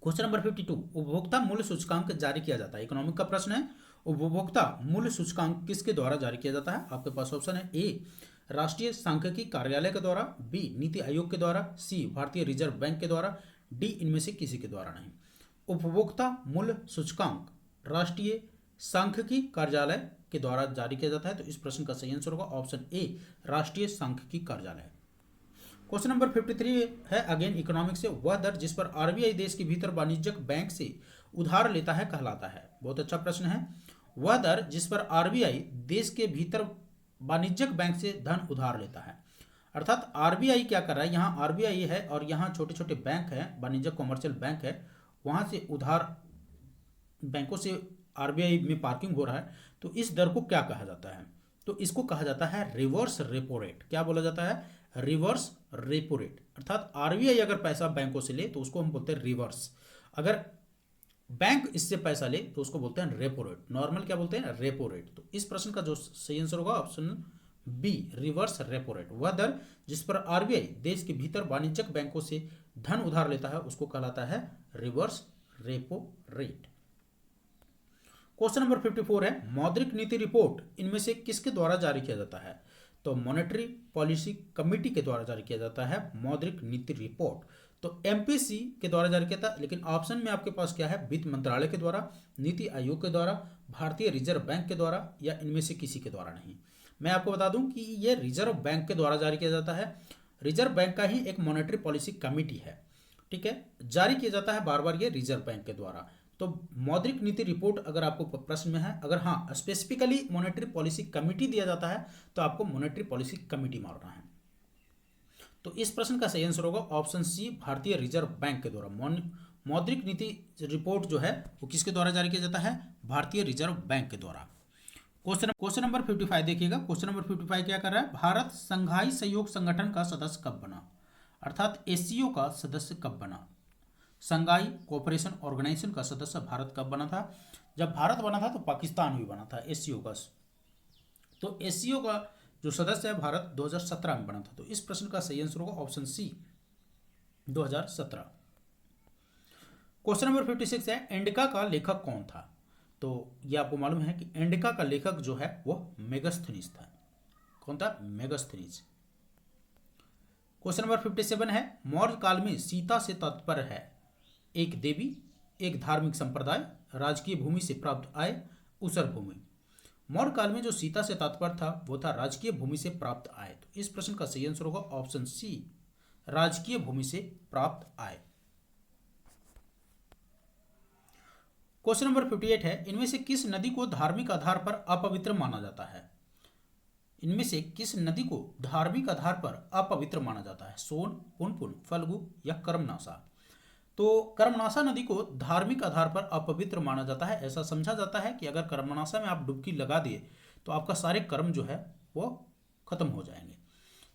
क्वेश्चन नंबर 52, उपभोक्ता मूल्य सूचकांक जारी किया जाता है। इकोनॉमिक का प्रश्न है। उपभोक्ता मूल्य सूचकांक किसके द्वारा जारी किया जाता है? आपके पास ऑप्शन है ए, राष्ट्रीय सांख्यिकी कार्यालय के द्वारा, बी नीति आयोग के द्वारा, सी भारतीय रिजर्व बैंक के द्वारा, डी इनमें से किसी के द्वारा नहीं। उपभोक्ता मूल्य सूचकांक राष्ट्रीय सांख्यिकी कार्यालय के द्वारा जारी किया जाता है, तो इस प्रश्न का सही आंसर होगा ऑप्शन ए राष्ट्रीय सांख्यिकी कार्यालय। क्वेश्चन नंबर 53 है अगेन इकोनॉमिक्स से, वह दर जिस पर आरबीआई देश के भीतर वाणिज्यिक बैंक से उधार लेता है कहलाता है। बहुत अच्छा प्रश्न है। वह दर जिस पर आरबीआई देश के भीतर वाणिज्यिक बैंक से धन उधार लेता है, अर्थात आरबीआई क्या कर रहा है, यहाँ आरबीआई है और यहाँ छोटे छोटे बैंक हैं, वाणिज्यिक कॉमर्शियल बैंक है, वहाँ से उधार बैंकों से आरबीआई में पार्किंग हो रहा है, तो इस दर को क्या कहा जाता है, तो इसको कहा जाता है रिवर्स रेपो रेट। क्या बोला जाता है, रिवर्स रेपो रेट। अर्थात आरबीआई अगर पैसा बैंकों से ले तो उसको हम बोलते हैं रिवर्स, अगर बैंक इससे पैसा ले तो उसको बोलते हैं रेपो रेट। नॉर्मल क्या बोलते हैं, रेपो रेट। तो इस प्रश्न का जो सही आंसर होगा option be reverse repo rate. वह दर जिस पर आरबीआई देश के भीतर वाणिज्यिक बैंकों से धन उधार लेता है उसको कहलाता है reverse repo rate. Question number 54 है मौद्रिक नीति रिपोर्ट इनमें से किसके द्वारा जारी किया जाता है, तो मॉनेटरी पॉलिसी कमेटी के द्वारा जारी किया जाता है मौद्रिक नीति रिपोर्ट। तो एमपीसी के द्वारा जारी किया था, लेकिन ऑप्शन में आपके पास क्या है, वित्त मंत्रालय के द्वारा, नीति आयोग के द्वारा, भारतीय रिजर्व बैंक के द्वारा, या इनमें से किसी के द्वारा नहीं। मैं आपको बता दूं कि ये रिजर्व बैंक के द्वारा जारी किया जाता है। रिजर्व बैंक का ही एक मॉनेटरी पॉलिसी कमेटी है, ठीक है, जारी किया जाता है बार बार ये रिजर्व बैंक के द्वारा। तो मौद्रिक नीति रिपोर्ट अगर आपको प्रश्न में है, अगर हाँ स्पेसिफिकली मॉनेटरी पॉलिसी कमेटी दिया जाता है तो आपको मॉनेटरी पॉलिसी कमेटी मारना है। तो इस प्रश्न का सही आंसर होगा ऑप्शन सी भारतीय रिजर्व बैंक के द्वारा। मौद्रिक नीति रिपोर्ट जो है वो किसके द्वारा जारी किया जाता है, भारतीय रिजर्व बैंक के द्वारा। क्वेश्चन नंबर 55 देखिएगा। क्वेश्चन नंबर 55 क्या कर रहा है, भारत संघाई सहयोग संगठन का सदस्य कब बना, अर्थात एससीओ का सदस्य कब बना। संघाई कोऑपरेशन ऑर्गेनाइजेशन का सदस्य भारत कब बना था, जब भारत बना था तो पाकिस्तान भी बना था एससीओ का। तो एससीओ का जो सदस्य है भारत 2017 में बना था। तो इस प्रश्न का सही आंसर होगा ऑप्शन सी 2017। क्वेश्चन नंबर 56 है एंडिका का लेखक कौन था, तो ये आपको मालूम है कि एंडिका का लेखक जो है वह मेगास्थनीज था। कौन था, मेगास्थनीज। क्वेश्चन नंबर 57 है मौर्य काल में सीता से तात्पर्य है एक देवी, एक धार्मिक संप्रदाय, राजकीय भूमि से प्राप्त आय, उसर भूमि। मौर्य काल में जो सीता से तात्पर्य था वो था राजकीय भूमि से प्राप्त आय। तो इस प्रश्न का सही आंसर होगा ऑप्शन सी राजकीय भूमि से प्राप्त आय। क्वेश्चन नंबर 58 है इनमें से किस नदी को धार्मिक आधार पर अपवित्र माना जाता है, इनमें से किस नदी को धार्मिक आधार पर अपवित्र माना जाता है, सोन, पुनपुन, फल्गु या कर्मनाशा। तो कर्मनाशा नदी को धार्मिक आधार पर अपवित्र माना जाता है। ऐसा समझा जाता है कि अगर कर्मनाशा में आप डुबकी लगा दिए तो आपका सारे कर्म जो है वो खत्म हो जाएंगे।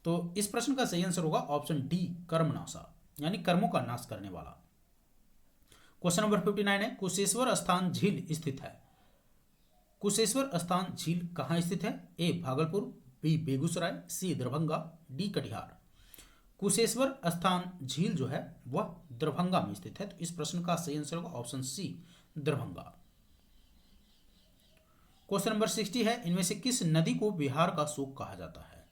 तो इस प्रश्न का सही आंसर होगा ऑप्शन डी कर्मनाशा, यानी कर्मों का नाश करने वाला। क्वेश्चन नंबर 59 है कुशेश्वर स्थान झील स्थित है। कुशेश्वर स्थान झील कहाँ स्थित है, ए भागलपुर, बी बेगूसराय, सी दरभंगा, डी कटिहार। कुशेश्वर स्थान झील जो है वह दरभंगा में स्थित है। तो इस प्रश्न का सही आंसर होगा option C Darbhanga. Question number 60 है इनमें से किस नदी को बिहार का शोक कहा जाता है।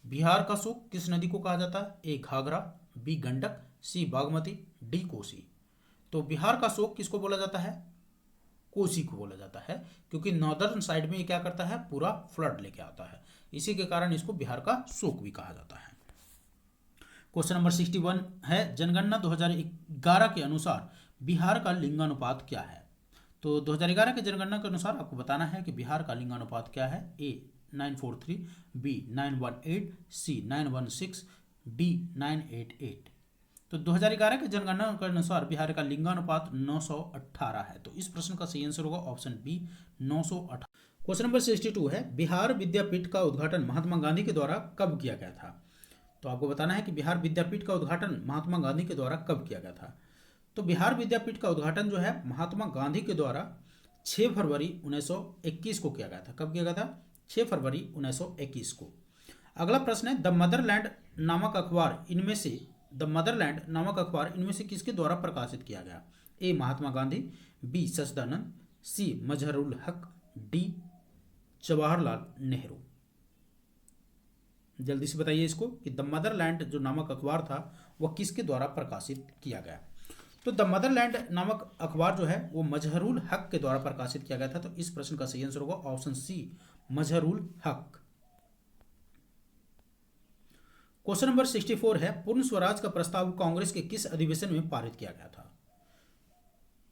बिहार का शोक किस नदी को कहा जाता है, ए घाघरा, बी गंडक, सी बागमती, डी कोसी। तो बिहार का शोक किसको बोला जाता है, कोसी को बोला जाता है, क्योंकि नॉर्दर्न साइड में ये क्या करता है पूरा फ्लड लेके आता है, इसी के कारण इसको बिहार का शोक भी कहा जाता है। क्वेश्चन नंबर 61 है जनगणना 2011 के अनुसार बिहार का लिंगानुपात क्या है। तो 2011 के जनगणना के अनुसार आपको बताना है कि बिहार का लिंगानुपात क्या है, ए 943, बी 918, सी 916, डी 988। तो 2011 के जनगणना के अनुसार बिहार का लिंगानुपात 918 है। तो इस प्रश्न का सही आंसर होगा ऑप्शन बी 918। क्वेश्चन नंबर 62 है बिहार विद्यापीठ का उद्घाटन महात्मा गांधी के द्वारा कब किया गया था। तो आपको बताना है कि बिहार विद्यापीठ का उद्घाटन महात्मा गांधी के द्वारा कब किया गया था। तो बिहार विद्यापीठ का उद्घाटन जो है महात्मा गांधी के द्वारा 6 फरवरी 1921 को किया गया था। कब किया गया था, 6 फरवरी 1921 को। अगला प्रश्न है द मदरलैंड नामक अखबार इनमें से किसके द्वारा प्रकाशित किया गया, ए महात्मा गांधी, बी सच्चिदानंद, सी मजहरुल हक, डी जवाहरलाल नेहरू। जल्दी से बताइए इसको कि द मदरलैंड जो नामक अखबार था वह किसके द्वारा प्रकाशित किया गया। तो द मदरलैंड नामक अखबार जो है वो मजहरुल हक के द्वारा प्रकाशित किया गया था। तो इस प्रश्न का सही आंसर होगा ऑप्शन सी, मजहरुल हक। क्वेश्चन नंबर 64 है, पूर्ण स्वराज का प्रस्ताव कांग्रेस के किस अधिवेशन में पारित किया गया था।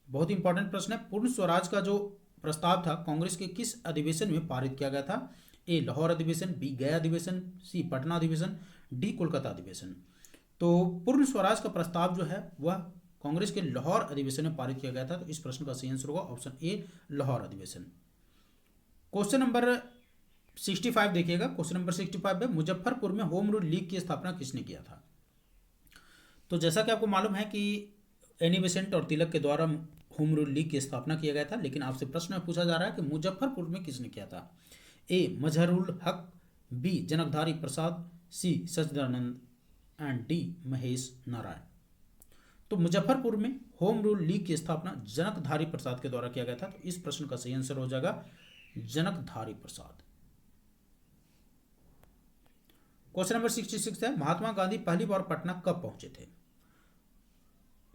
बहुत इंपॉर्टेंट प्रश्न है। पूर्ण स्वराज का जो प्रस्ताव था कांग्रेस के किस अधिवेशन में पारित किया गया था। ए लाहौर अधिवेशन, बी गया अधिवेशन, सी पटना अधिवेशन, डी कोलकाता अधिवेशन। तो पूर्ण स्वराज का प्रस्ताव जो है वह कांग्रेस के लाहौर अधिवेशन में पारित किया गया था। तो इस प्रश्न का सही आंसर होगा ऑप्शन ए, लाहौर अधिवेशन। क्वेश्चन नंबर 65 देखिएगा। क्वेश्चन नंबर 65 है, मुजफ्फरपुर में होम रूल लीग की स्थापना किसने किया था। तो जैसा कि आपको मालूम है कि एनी बेसेंट और तिलक के द्वारा होम रूल लीग की स्थापना किया गया था, लेकिन आपसे प्रश्न में पूछा जा रहा है कि मुजफ्फरपुर में किसने किया था। A Mazharul Haque, B Janakdhari Prasad, C Sachchidanand and D Mahesh Narayan. तो मुजफ्फरपुर में होम रूल लीग की स्थापना जनकधारी प्रसाद के द्वारा किया गया था। तो इस प्रश्न का सही आंसर हो जाएगा जनकधारी प्रसाद। क्वेश्चन नंबर 66 है, महात्मा गांधी पहली बार पटना कब पहुंचे थे।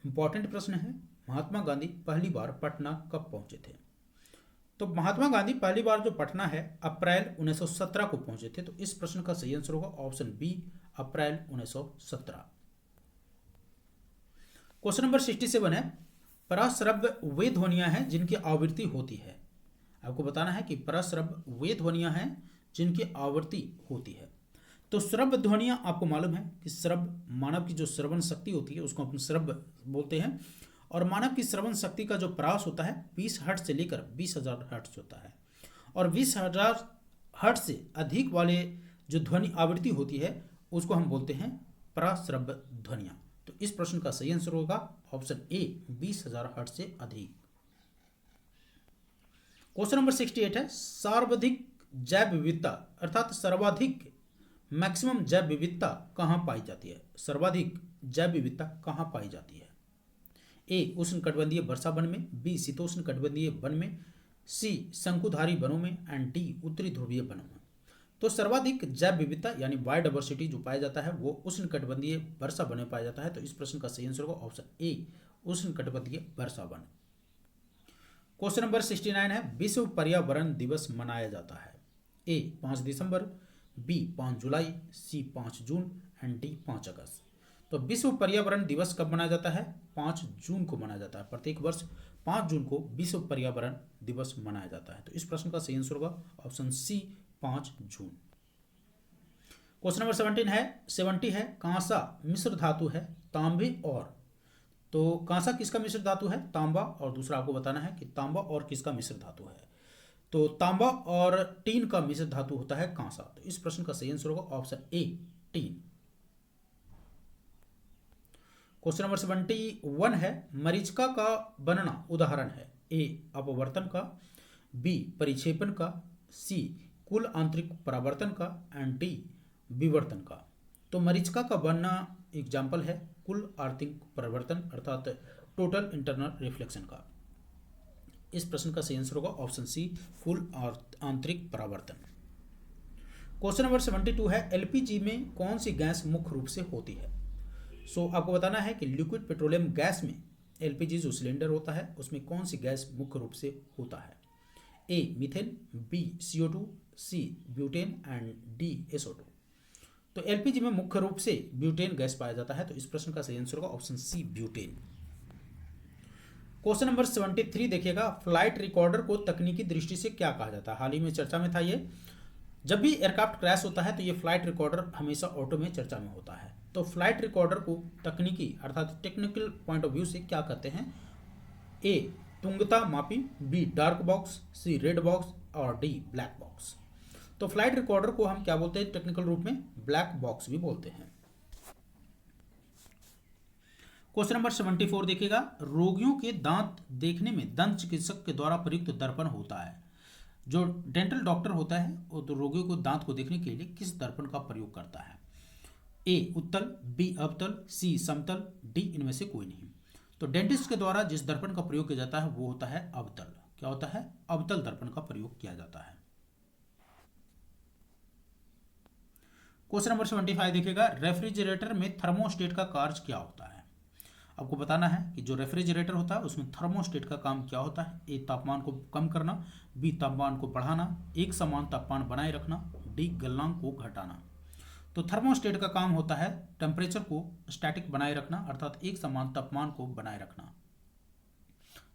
इंपॉर्टेंट प्रश्न है, महात्मा गांधी पहली बार पटना कब पहुंचे थे। तो महात्मा गांधी पहली बार जो पटना है अप्रैल 1917 को पहुंचे थे। तो इस प्रश्न का सही आंसर होगा ऑप्शन बी, अप्रैल 1917। क्वेश्चन नंबर 67 है, परश्रव्य वे ध्वनियां हैं जिनकी आवृत्ति होती है। आपको बताना है कि परश्रव्य वे ध्वनियां हैं जिनकी आवृत्ति होती है। तो श्रव्य ध्वनियां आपको मालूम है कि श्रव्य मानव की जो श्रवण शक्ति होती है उसको अपन श्रव्य बोलते हैं, और मानव की श्रवण शक्ति का जो प्रयास होता है 20 हर्ट्ज से लेकर 20,000 हर्ट्ज होता है, और 20,000 हर्ट्ज से अधिक वाले जो ध्वनि आवृत्ति होती है उसको हम बोलते हैं परश्रव्य ध्वनियां। तो इस प्रश्न का सही आंसर होगा ऑप्शन ए, 20,000 हर्ट्ज से अधिक। क्वेश्चन नंबर 68 है, सर्वाधिक जैव विविधता अर्थात सर्वाधिक मैक्सिमम जैव विविधता कहां पाई जाती है। सर्वाधिक जैव विविधता कहां पाई जाती है। ए उष्णकटिबंधीय वर्षा वन में, बी शीतोष्णकटिबंधीय वन में, सी शंकुधारी वनों में एंड डी उत्तरी ध्रुवीय वनों में। तो सर्वाधिक जैव विविधता यानी बायोडाइवर्सिटी जो पाया जाता है वो उष्णकटिबंधीय वर्षा वन में पाया जाता है। तो इस प्रश्न का सही आंसर होगा ऑप्शन ए, उष्णकटिबंधीय वर्षा वन। क्वेश्चन नंबर 69 है, विश्व पर्यावरण दिवस मनाया जाता है। ए 5 दिसंबर, बी 5 जुलाई, सी 5 जून एंड डी 5 अगस्त। तो विश्व पर्यावरण दिवस कब मनाया जाता है। 5 जून को मनाया जाता है। प्रत्येक वर्ष 5 जून को विश्व पर्यावरण दिवस मनाया जाता है। तो इस प्रश्न का सही आंसर होगा ऑप्शन सी, 5 जून। क्वेश्चन नंबर 70 है, कांसा मिश्र धातु है तांबे और। तो कांसा किसका मिश्र धातु है, तांबा, और दूसरा आपको बताना है कि तांबा और किसका मिश्र धातु है। तो तांबा और टीन का मिश्र धातु होता है कांसा। तो इस प्रश्न का सही आंसर होगा ऑप्शन ए, टीन। क्वेश्चन नंबर 71 है, मरीचिका का बनना उदाहरण है। ए अपवर्तन का, बी परिक्षेपण का, सी कुल आंतरिक परावर्तन का एंड डी विवर्तन का। तो मरीचिका का बनना एग्जाम्पल है कुल आंतरिक परावर्तन अर्थात टोटल इंटरनल रिफ्लेक्शन का। इस प्रश्न का सही आंसर होगा ऑप्शन सी, कुल आंतरिक परावर्तन। क्वेश्चन नंबर 72 है, एलपीजी में कौन सी गैस मुख्य रूप से होती है। सो आपको बताना है कि लिक्विड पेट्रोलियम गैस में एलपीजी जो सिलेंडर होता है उसमें कौन सी गैस मुख्य रूप से होता है। A methane, B CO2, C butane and D SO2। तो एलपीजी में मुख्य रूप से ब्यूटेन गैस पाया जाता है। तो इस प्रश्न का सही आंसर होगा option C, butane. Question number 73 देखिएगा, फ्लाइट रिकॉर्डर को तकनीकी दृष्टि से क्या कहा जाता है। हाल ही में चर्चा में था ये। जब भी एयरक्राफ्ट क्रैश होता है तो ये फ्लाइट रिकॉर्डर हमेशा ऑटो में चर्चा में होता है। तो फ्लाइट रिकॉर्डर को तकनीकी अर्थात टेक्निकल पॉइंट ऑफ व्यू से क्या कहते हैं। ए तुंगता मापी, B dark box, C red box और डी ब्लैक बॉक्स। तो फ्लाइट रिकॉर्डर को हम क्या बोलते हैं टेक्निकल रूप में, ब्लैक बॉक्स भी बोलते हैं। क्वेश्चन नंबर 74 देखिएगा, रोगियों के दांत देखने में दंत चिकित्सक के द्वारा प्रयुक्त दर्पण होता है। जो डेंटल डॉक्टर होता है वो तो रोगियों को दांत को देखने के लिए किस दर्पण का प्रयोग करता है। ए उत्तल, बी अवतल, सी समतल, डी इनमें से कोई नहीं। तो डेंटिस्ट के द्वारा जिस दर्पण का प्रयोग किया जाता है वो होता है अवतल। क्या होता है, अवतल दर्पण का प्रयोग किया जाता है। क्वेश्चन नंबर 75 देखिएगा, रेफ्रिजरेटर में थर्मोस्टेट का कार्य क्या होता है। आपको बताना है कि जो रेफ्रिजरेटर होता है उसमें थर्मोस्टेट का काम क्या होता है। ए, तापमान को कम करना, बी, तापमान को बढ़ाना, एक समान तापमान बनाए रखना, डी, गलनांक को घटाना। तो थर्मोस्टेट का काम होता है टेम्परेचर को स्टैटिक बनाए रखना, अर्थात एक समान तापमान को बनाए रखना।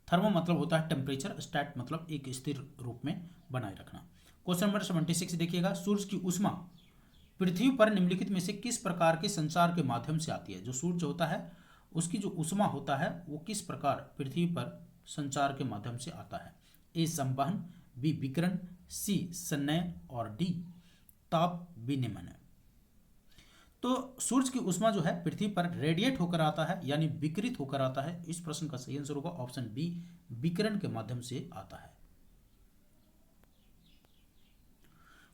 थर्मो मतलब होता है टेम्परेचर, स्टैट मतलब एक स्थिर रूप में बनाए रखना। क्वेश्चन नंबर 76 देखिएगा, सूर्य की ऊष्मा पृथ्वी पर निम्नलिखित में से किस प्रकार के संचार के माध्यम से आती है। जो सूर्य होता है उसकी जो ऊष्मा होता है वो किस प्रकार पृथ्वी पर संचार के माध्यम से आता है। ए, संवहन, बी, विकिरण, सी, संनयन और डी, ताप विनिमय। तो सूर्य की ऊष्मा जो है पृथ्वी पर रेडिएट होकर आता है, यानी विकिरित होकर आता है। इस प्रश्न का सही आंसर होगा ऑप्शन बी, विकिरण के माध्यम से आता है।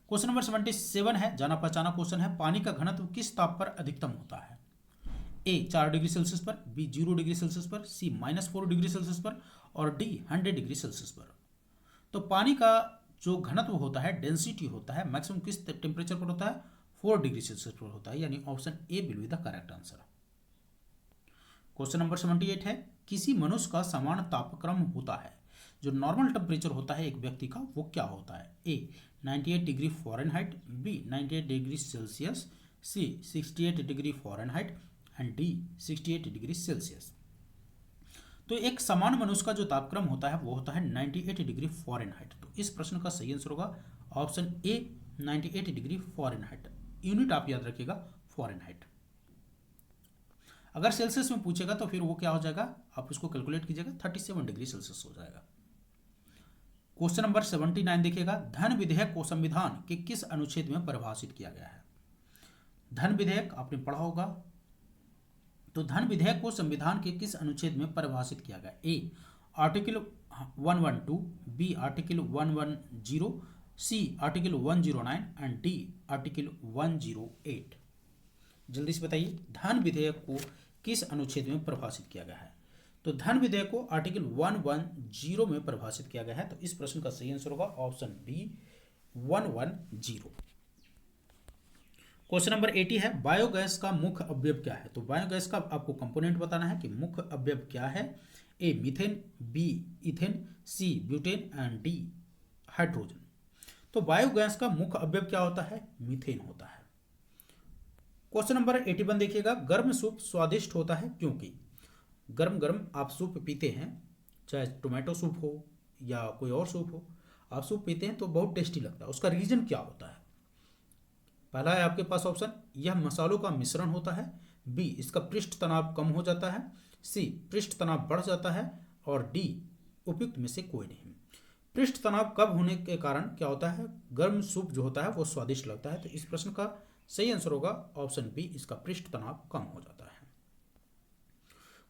क्वेश्चन नंबर 77 है, जाना पहचाना क्वेश्चन है, पानी का घनत्व किस ताप पर अधिकतम होता है। ए, 4 डिग्री सेल्सियस पर, बी, 0 डिग्री सेल्सियस पर, सी, -4 डिग्री सेल्सियस पर और डी, 100 डिग्री सेल्सियस पर। तो पानी का जो घनत्व होता है, डेंसिटी होता है, मैक्सिमम किस टेम्परेचर पर होता है, 4 डिग्री सेल्सियस पर होता है, यानी option A will be the correct answer. Question number 78 है, किसी मनुष्य का समान तापक्रम होता है। जो नॉर्मल टेम्परेचर होता है एक व्यक्ति का वो क्या होता है। A, 98 degree Fahrenheit, B, 98 degree Celsius, C, 68 degree Fahrenheit and D, 68 degree Celsius. तो एक समान मनुष्य का जो तापक्रम होता है वो होता है 98 डिग्री फ़ारेनहाइट। तो इस प्रश्न का सही आंसर होगा ऑप्शन ए, 98 डिग्री फ़ारेनहाइट। यूनिट आप याद रखिएगा फ़ारेनहाइट। अगर सेल्सियस में पूछेगा तो फिर वो क्या हो जाएगा, आप उसको कैलकुलेट कीजिएगा, 37 डिग्री सेल्सियस हो जाएगा। क्वेश्चन नंबर 79 देखिएगा, धन विधेयक को संविधान के किस अनुच्छेद में परिभाषित किया गया है। धन विधेयक आपने पढ़ा होगा, तो धन विधेयक को संविधान के किस अनुच्छेद में परिभाषित किया गया। A, article 112, B, article 110, C, article 109 and D, article 108। जल्दी से बताइए, धन विधेयक को किस अनुच्छेद में परिभाषित किया गया है। तो धन विधेयक को आर्टिकल 110 में परिभाषित किया गया है। तो इस प्रश्न का सही आंसर होगा ऑप्शन बी, 110। क्वेश्चन नंबर 80 है, बायोगैस का मुख्य अवयव क्या है। तो बायोगैस का आपको कंपोनेंट बताना है कि मुख्य अवयव क्या है। A, methane, B, ethane, C, butane and D, hydrogen. तो बायोगैस का मुख्य अवयव क्या होता है, मीथेन होता है। क्वेश्चन नंबर 81 देखिएगा, गर्म सूप स्वादिष्ट होता है क्योंकि। गर्म गर्म आप सूप पीते हैं, चाहे टोमेटो सूप हो या कोई और सूप हो, आप सूप पीते हैं तो बहुत टेस्टी लगता है। उसका रीजन क्या होता है। पहला है आपके पास ऑप्शन, यह मसालों का मिश्रण होता है, बी, इसका पृष्ठ तनाव कम हो जाता है, सी, पृष्ठ तनाव बढ़ जाता है और डी, उपयुक्त में से कोई नहीं। पृष्ठ तनाव कम होने के कारण क्या होता है, गर्म सूप जो होता है वो स्वादिष्ट लगता है। तो इस प्रश्न का सही आंसर होगा ऑप्शन बी, इसका पृष्ठ तनाव कम हो जाता है।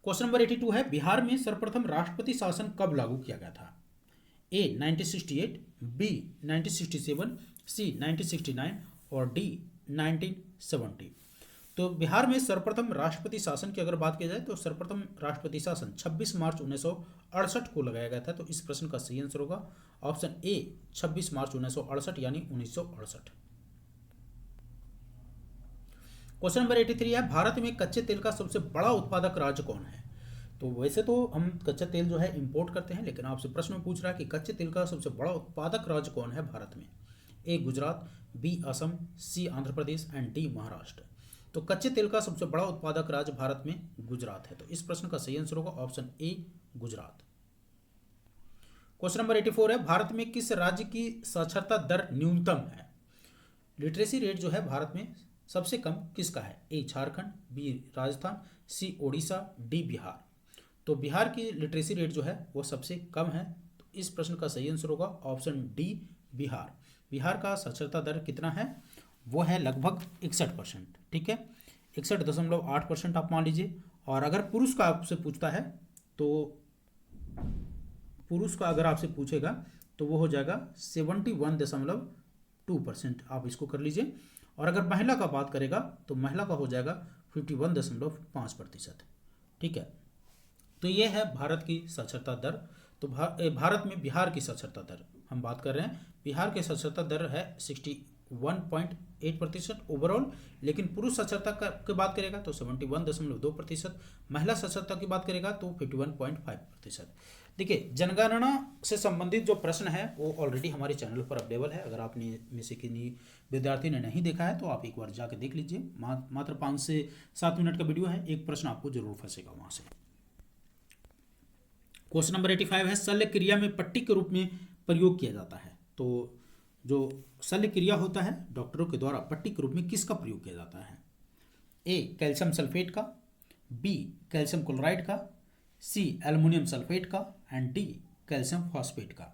क्वेश्चन नंबर 82 है, बिहार में सर्वप्रथम राष्ट्रपति शासन कब लागू किया गया था। ए, 1968, बी, 1967, सी, 1969 और डी, 1970। तो बिहार में सर्वप्रथम राष्ट्रपति शासन की अगर बात की जाए तो सर्वप्रथम राष्ट्रपति शासन 26 मार्च 1968 को लगाया गया था। तो इस प्रश्न का सही आंसर होगा ऑप्शन ए, 26 मार्च 1968 यानी 1968। क्वेश्चन नंबर 83 है, भारत में कच्चे तेल का सबसे बड़ा उत्पादक राज्य कौन है। तो वैसे तो हम कच्चा तेल जो है इंपोर्ट करते हैं, लेकिन आपसे प्रश्न में पूछ रहा है कि कच्चे तेल का सबसे बड़ा उत्पादक राज्य कौन है भारत में। A, Gujarat, B, Assam, C, Andhra Pradesh and D, Maharashtra. तो कच्चे तेल का सबसे बड़ा उत्पादक राज्य भारत में गुजरात है। तो इस प्रश्न का सही आंसर होगा ऑप्शन ए, गुजरात। क्वेश्चन नंबर 84 है, भारत में किस राज्य की साक्षरता दर न्यूनतम है। लिटरेसी रेट जो है भारत में सबसे कम किसका है। ए, झारखंड, बी, राजस्थान, सी, ओडिशा, डी, बिहार। तो बिहार की लिटरेसी रेट जो है वो सबसे कम है। तो इस प्रश्न का सही आंसर होगा ऑप्शन डी, बिहार। बिहार का साक्षरता दर कितना है, वो है लगभग 61%। ठीक है, 61.8% आप मान लीजिए। और अगर पुरुष का आपसे पूछता है तो पुरुष का अगर आपसे पूछेगा तो वो हो जाएगा 71.2%, आप इसको कर लीजिए। और अगर महिला का बात करेगा तो महिला का हो जाएगा 51.5%। ठीक है, तो ये है भारत की साक्षरता दर। तो भारत में बिहार की साक्षरता दर हम बात कर रहे हैं। बिहार की साक्षरता दर है 71.8% ओवरऑल। लेकिन पुरुष साक्षरता की बात करेगा तो 71.2%, महिला साक्षरता की बात करेगा तो 51.5%। देखिए, जनगणना से संबंधित जो प्रश्न है वो ऑलरेडी हमारे चैनल पर अवेलेबल है। अगर आपने में से किसी विद्यार्थी ने नहीं देखा है तो आप एक बार जाकर देख लीजिए। मात्र 5 से 7 मिनट का वीडियो है, एक प्रश्न आपको जरूर फंसेगा वहाँ से। क्वेश्चन नंबर 85 है, शल्य क्रिया में पट्टी के रूप में प्रयोग किया जाता है। तो जो शल्य क्रिया होता है डॉक्टरों के द्वारा पट्टी के रूप में किसका प्रयोग किया जाता है? ए कैल्शियम सल्फेट का, बी कैल्शियम क्लोराइड का, सी एल्युमिनियम सल्फेट का एंड डी कैल्शियम फॉस्फेट का।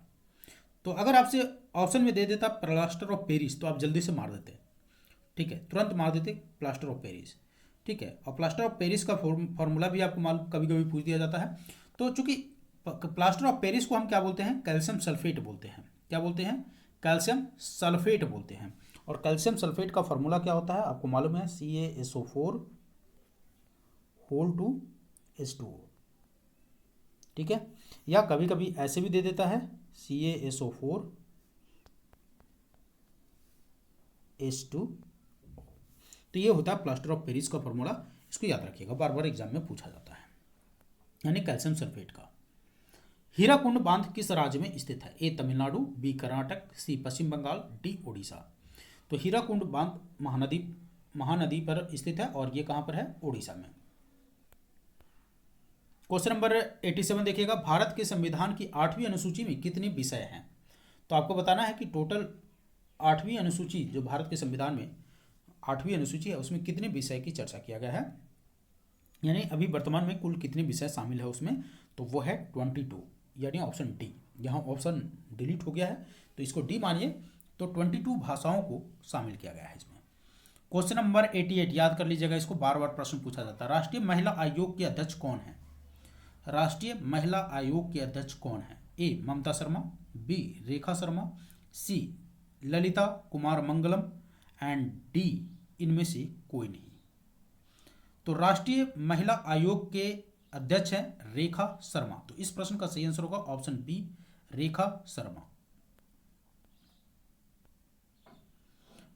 तो अगर आपसे ऑप्शन में दे देता प्लास्टर ऑफ पेरिस तो आप जल्दी से मार देते, ठीक है, तुरंत मार देते प्लास्टर ऑफ पेरिस, ठीक है। और प्लास्टर ऑफ पेरिस का फॉर्मूला भी आपको मालूम, कभी कभी पूछ दिया जाता है। तो चूंकि प्लास्टर ऑफ पेरिस को हम क्या बोलते हैं? कैल्शियम सल्फेट बोलते हैं। क्या बोलते हैं? कैल्शियम सल्फेट बोलते हैं। और कैल्शियम सल्फेट का फॉर्मूला क्या होता है आपको मालूम है? CaSO4 होल टू H2O, ठीक है। या कभी कभी ऐसे भी दे देता है CaSO4 H2O। तो ये होता है प्लास्टर ऑफ पेरिस का फॉर्मूला, इसको याद रखिएगा, बार बार एग्जाम में पूछा जाता है, यानी कैल्शियम सल्फेट का। हीराकुंड बांध किस राज्य में स्थित है? ए तमिलनाडु, बी कर्नाटक, सी पश्चिम बंगाल, डी ओडिशा। तो हीराकुंड बांध महानदी पर स्थित है और ये कहां पर है? ओडिशा में। क्वेश्चन नंबर 87 देखिएगा, भारत के संविधान की 8वीं अनुसूची में कितने विषय हैं? तो आपको बताना है कि टोटल 8वीं अनुसूची, जो भारत के संविधान में 8वीं अनुसूची है, उसमें कितने विषय की चर्चा किया गया है, यानी अभी वर्तमान में कुल कितने विषय शामिल है उसमें? तो वो है 22, यानी ऑप्शन डी। यहाँ ऑप्शन डिलीट हो गया है तो इसको डी मानिए। तो 22 भाषाओं को शामिल किया गया है इसमें। क्वेश्चन नंबर 88 याद कर लीजिएगा, इसको बार बार प्रश्न पूछा जाता है। राष्ट्रीय महिला आयोग के अध्यक्ष कौन है? राष्ट्रीय महिला आयोग के अध्यक्ष कौन है? A Mamata Sharma, B Rekha Sharma, C Lalitha Kumar Mangalam and D इनमें से कोई नहीं। तो राष्ट्रीय महिला आयोग के अध्यक्ष है रेखा शर्मा। तो इस प्रश्न का सही आंसर होगा option B, Rekha Sharma.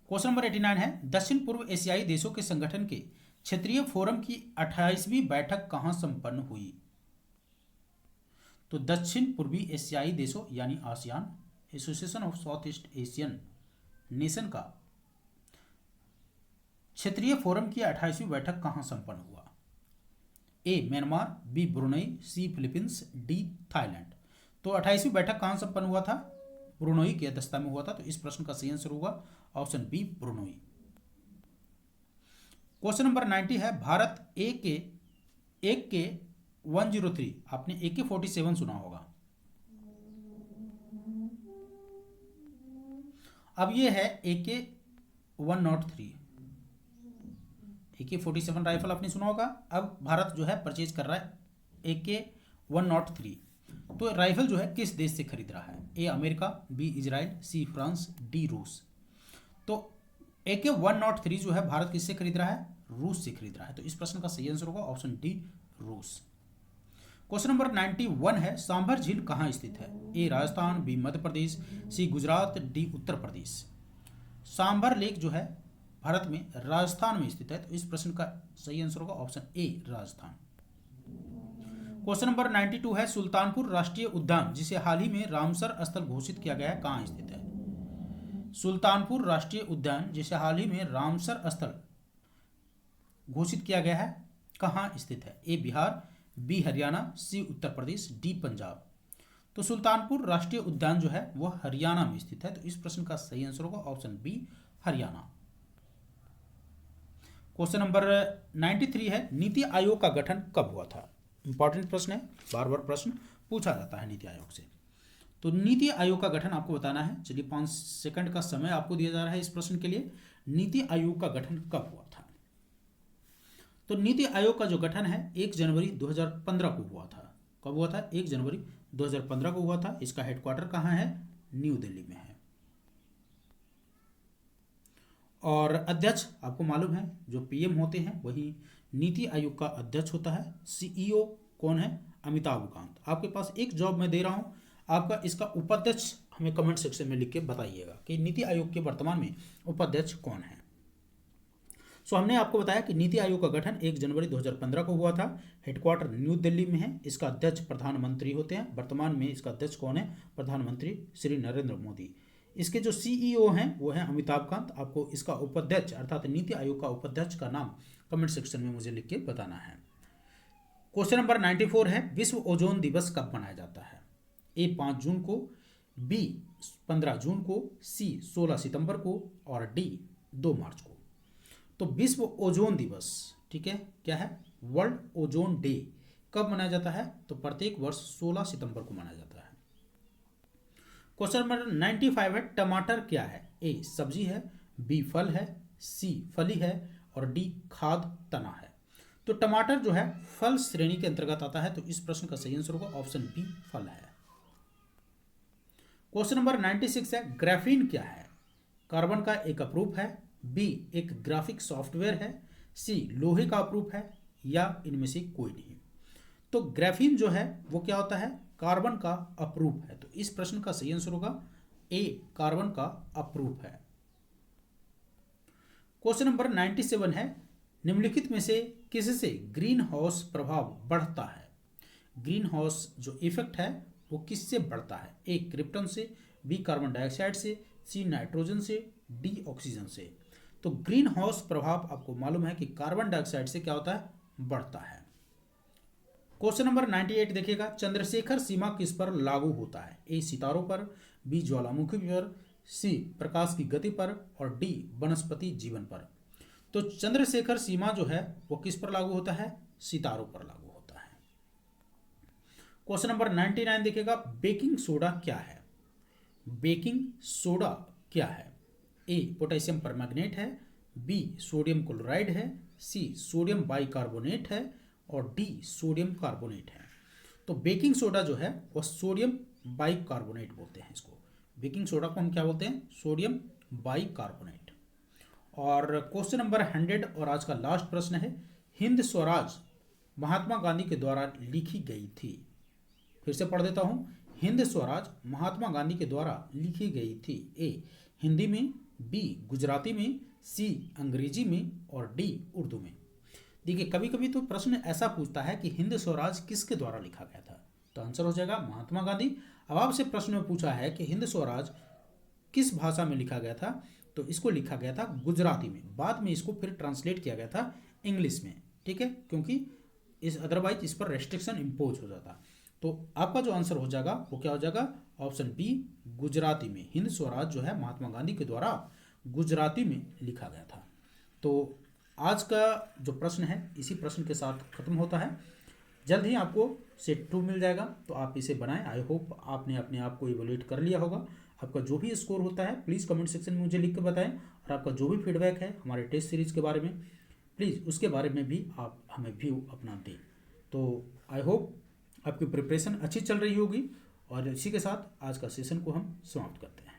Question number 89 है, दक्षिण पूर्व एशियाई देशों के संगठन के क्षेत्रीय फोरम की 28वीं बैठक कहां संपन्न हुई? तो दक्षिण पूर्वी एशियाई देशों यानी ASEAN, association of south east Asian nation का क्षेत्रीय फोरम की 28वीं बैठक कहां संपन्न हुआ? ए म्यांमार, बी ब्रुनई, सी फिलीपींस, डी थाईलैंड। तो 28वीं बैठक कहां संपन्न हुआ था? ब्रुनई की अध्यक्षता में हुआ था। तो इस प्रश्न का सही आंसर होगा option B, Brunei. Question number 90 है, भारत AK 103, आपने AK-47 सुना होगा। अब ये है AK-103, AK-47 राइफल आपने सुना होगा। अब भारत जो है परचेज कर रहा है AK-103। तो राइफल जो है किस देश से खरीद रहा है? A America, B Israel, C France, D रूस। तो AK-103 जो है भारत किससे खरीद रहा है? रूस से खरीद रहा है। तो इस प्रश्न का सही आंसर होगा ऑप्शन डी, रूस। क्वेश्चन नंबर 91 है, सांभर झील कहाँ स्थित है? ए राजस्थान, बी मध्य प्रदेश, सी गुजरात, डी उत्तर प्रदेश। सांभर लेक जो है भारत में राजस्थान में स्थित है। तो इस प्रश्न का सही आंसर होगा ऑप्शन ए, राजस्थान। क्वेश्चन नंबर 92 है, सुल्तानपुर राष्ट्रीय उद्यान जिसे हाल ही में रामसर स्थल घोषित किया गया है कहाँ स्थित है? सुल्तानपुर राष्ट्रीय उद्यान जिसे हाल ही में रामसर स्थल घोषित किया गया है कहाँ स्थित है? ए बिहार, बी हरियाणा, सी उत्तर प्रदेश, डी पंजाब। तो सुल्तानपुर राष्ट्रीय उद्यान जो है वह हरियाणा में स्थित है। तो इस प्रश्न का सही आंसर होगा option B, Haryana. Question number 93 है, नीति आयोग का गठन कब हुआ था? इंपॉर्टेंट प्रश्न है, बार बार प्रश्न पूछा जाता है नीति आयोग से। तो नीति आयोग का गठन आपको बताना है। चलिए 5 सेकंड का समय आपको दिया जा रहा है इस प्रश्न के लिए। नीति आयोग का गठन कब हुआ था? तो नीति आयोग का जो गठन है 1 जनवरी 2015 को हुआ था। कब हुआ था? 1 जनवरी 2015 को हुआ था। इसका हेडक्वार्टर कहाँ है? न्यू दिल्ली में है। और अध्यक्ष आपको मालूम है जो PM होते हैं वही नीति आयोग का अध्यक्ष होता है। CEO कौन है? अमिताभ कांत। आपके पास एक जॉब मैं दे रहा हूं, आपका इसका उपाध्यक्ष हमें कमेंट सेक्शन में लिख के बताइएगा कि नीति आयोग के वर्तमान में उपाध्यक्ष कौन है। सो हमने आपको बताया कि नीति आयोग का गठन 1 जनवरी 2015 को हुआ था। हेडक्वार्टर न्यू दिल्ली में है। इसका अध्यक्ष प्रधानमंत्री होते हैं। वर्तमान में इसका अध्यक्ष कौन है? प्रधानमंत्री श्री नरेंद्र मोदी। इसके जो सीईओ हैं वो हैं अमिताभ कांत। आपको इसका उपाध्यक्ष अर्थात नीति आयोग का उपाध्यक्ष का नाम कमेंट सेक्शन में मुझे लिख के बताना है। क्वेश्चन नंबर 94 है, विश्व ओजोन दिवस कब मनाया जाता है? ए 5 जून को, बी 15 जून को, सी 16 सितंबर को और डी 2 मार्च को। तो विश्व ओजोन दिवस, ठीक है, क्या है? वर्ल्ड ओजोन डे कब मनाया जाता है? तो प्रत्येक वर्ष 16 सितंबर को मनाया जाता है। क्वेश्चन नंबर 95 है, टमाटर क्या है? ए सब्जी है, बी फल है, सी फली है और डी खाद तना है। तो टमाटर जो है फल श्रेणी के अंतर्गत आता है, तो इस प्रश्न का सही आंसर होगा ऑप्शन बी फल है। क्वेश्चन नंबर 96 है, ग्राफीन क्या है? कार्बन का एक अपरूप है, बी एक ग्राफिक सॉफ्टवेयर है, सी लोहे का अपरूप है या इनमें से कोई नहीं। तो ग्राफीन जो है वो क्या होता है? कार्बन का अपरूप है। तो इस प्रश्न का सही आंसर होगा ए कार्बन का अपरूप है। क्वेश्चन नंबर 97 है, निम्नलिखित में से किससे ग्रीन हाउस प्रभाव बढ़ता है? ग्रीन हाउस जो इफेक्ट है वो किससे बढ़ता है? ए क्रिप्टन से, बी कार्बन डाइऑक्साइड से, सी नाइट्रोजन से, डी ऑक्सीजन से। तो ग्रीन हाउस प्रभाव आपको मालूम है कि कार्बन डाइऑक्साइड से क्या होता है? बढ़ता है। क्वेश्चन नंबर 98 देखिएगा, चंद्रशेखर सीमा किस पर लागू होता है? ए सितारों पर, बी ज्वालामुखी पर, सी प्रकाश की गति पर और डी वनस्पति जीवन पर। तो चंद्रशेखर सीमा जो है वो किस पर लागू होता है? सितारों पर लागू होता है। क्वेश्चन नंबर 99 देखिएगा, बेकिंग सोडा क्या है? बेकिंग सोडा क्या है? ए पोटेशियम परमैंगनेट है, बी सोडियम क्लोराइड है, सी सोडियम बाइकार्बोनेट है और डी सोडियम कार्बोनेट है। तो बेकिंग सोडा जो है वह सोडियम बाइकार्बोनेट बोलते हैं इसको। बेकिंग सोडा को हम क्या बोलते हैं? Sodium bicarbonate. और क्वेश्चन नंबर 100 और आज का लास्ट प्रश्न है, हिंद स्वराज महात्मा गांधी के द्वारा लिखी गई थी। फिर से पढ़ देता हूँ, हिंद स्वराज महात्मा गांधी के द्वारा लिखी गई थी। ए हिंदी में, बी गुजराती में, सी अंग्रेजी में और डी उर्दू में। देखिए कभी कभी तो प्रश्न ऐसा पूछता है कि हिंद स्वराज किसके द्वारा लिखा गया था, तो आंसर हो जाएगा महात्मा गांधी। अब आपसे प्रश्न में पूछा है कि हिंद स्वराज किस भाषा में लिखा गया था, तो इसको लिखा गया था गुजराती में। बाद में इसको फिर ट्रांसलेट किया गया था इंग्लिश में, ठीक है, क्योंकि इस अदरवाइज इस पर रेस्ट्रिक्शन इम्पोज हो जाता। तो आपका जो आंसर हो जाएगा वो क्या हो जाएगा? ऑप्शन बी गुजराती में। हिंद स्वराज जो है महात्मा गांधी के द्वारा गुजराती में लिखा गया था। तो आज का जो प्रश्न है इसी प्रश्न के साथ खत्म होता है। जल्द ही आपको सेट 2 मिल जाएगा, तो आप इसे बनाएं। आई होप आपने अपने आप को इवोल्यूट कर लिया होगा। आपका जो भी स्कोर होता है प्लीज़ कमेंट सेक्शन में मुझे लिख के बताएं, और आपका जो भी फीडबैक है हमारे टेस्ट सीरीज़ के बारे में प्लीज़ उसके बारे में भी आप हमें व्यू अपना दें। तो आई होप आपकी प्रिपरेशन अच्छी चल रही होगी, और इसी के साथ आज का सेशन को हम समाप्त करते हैं।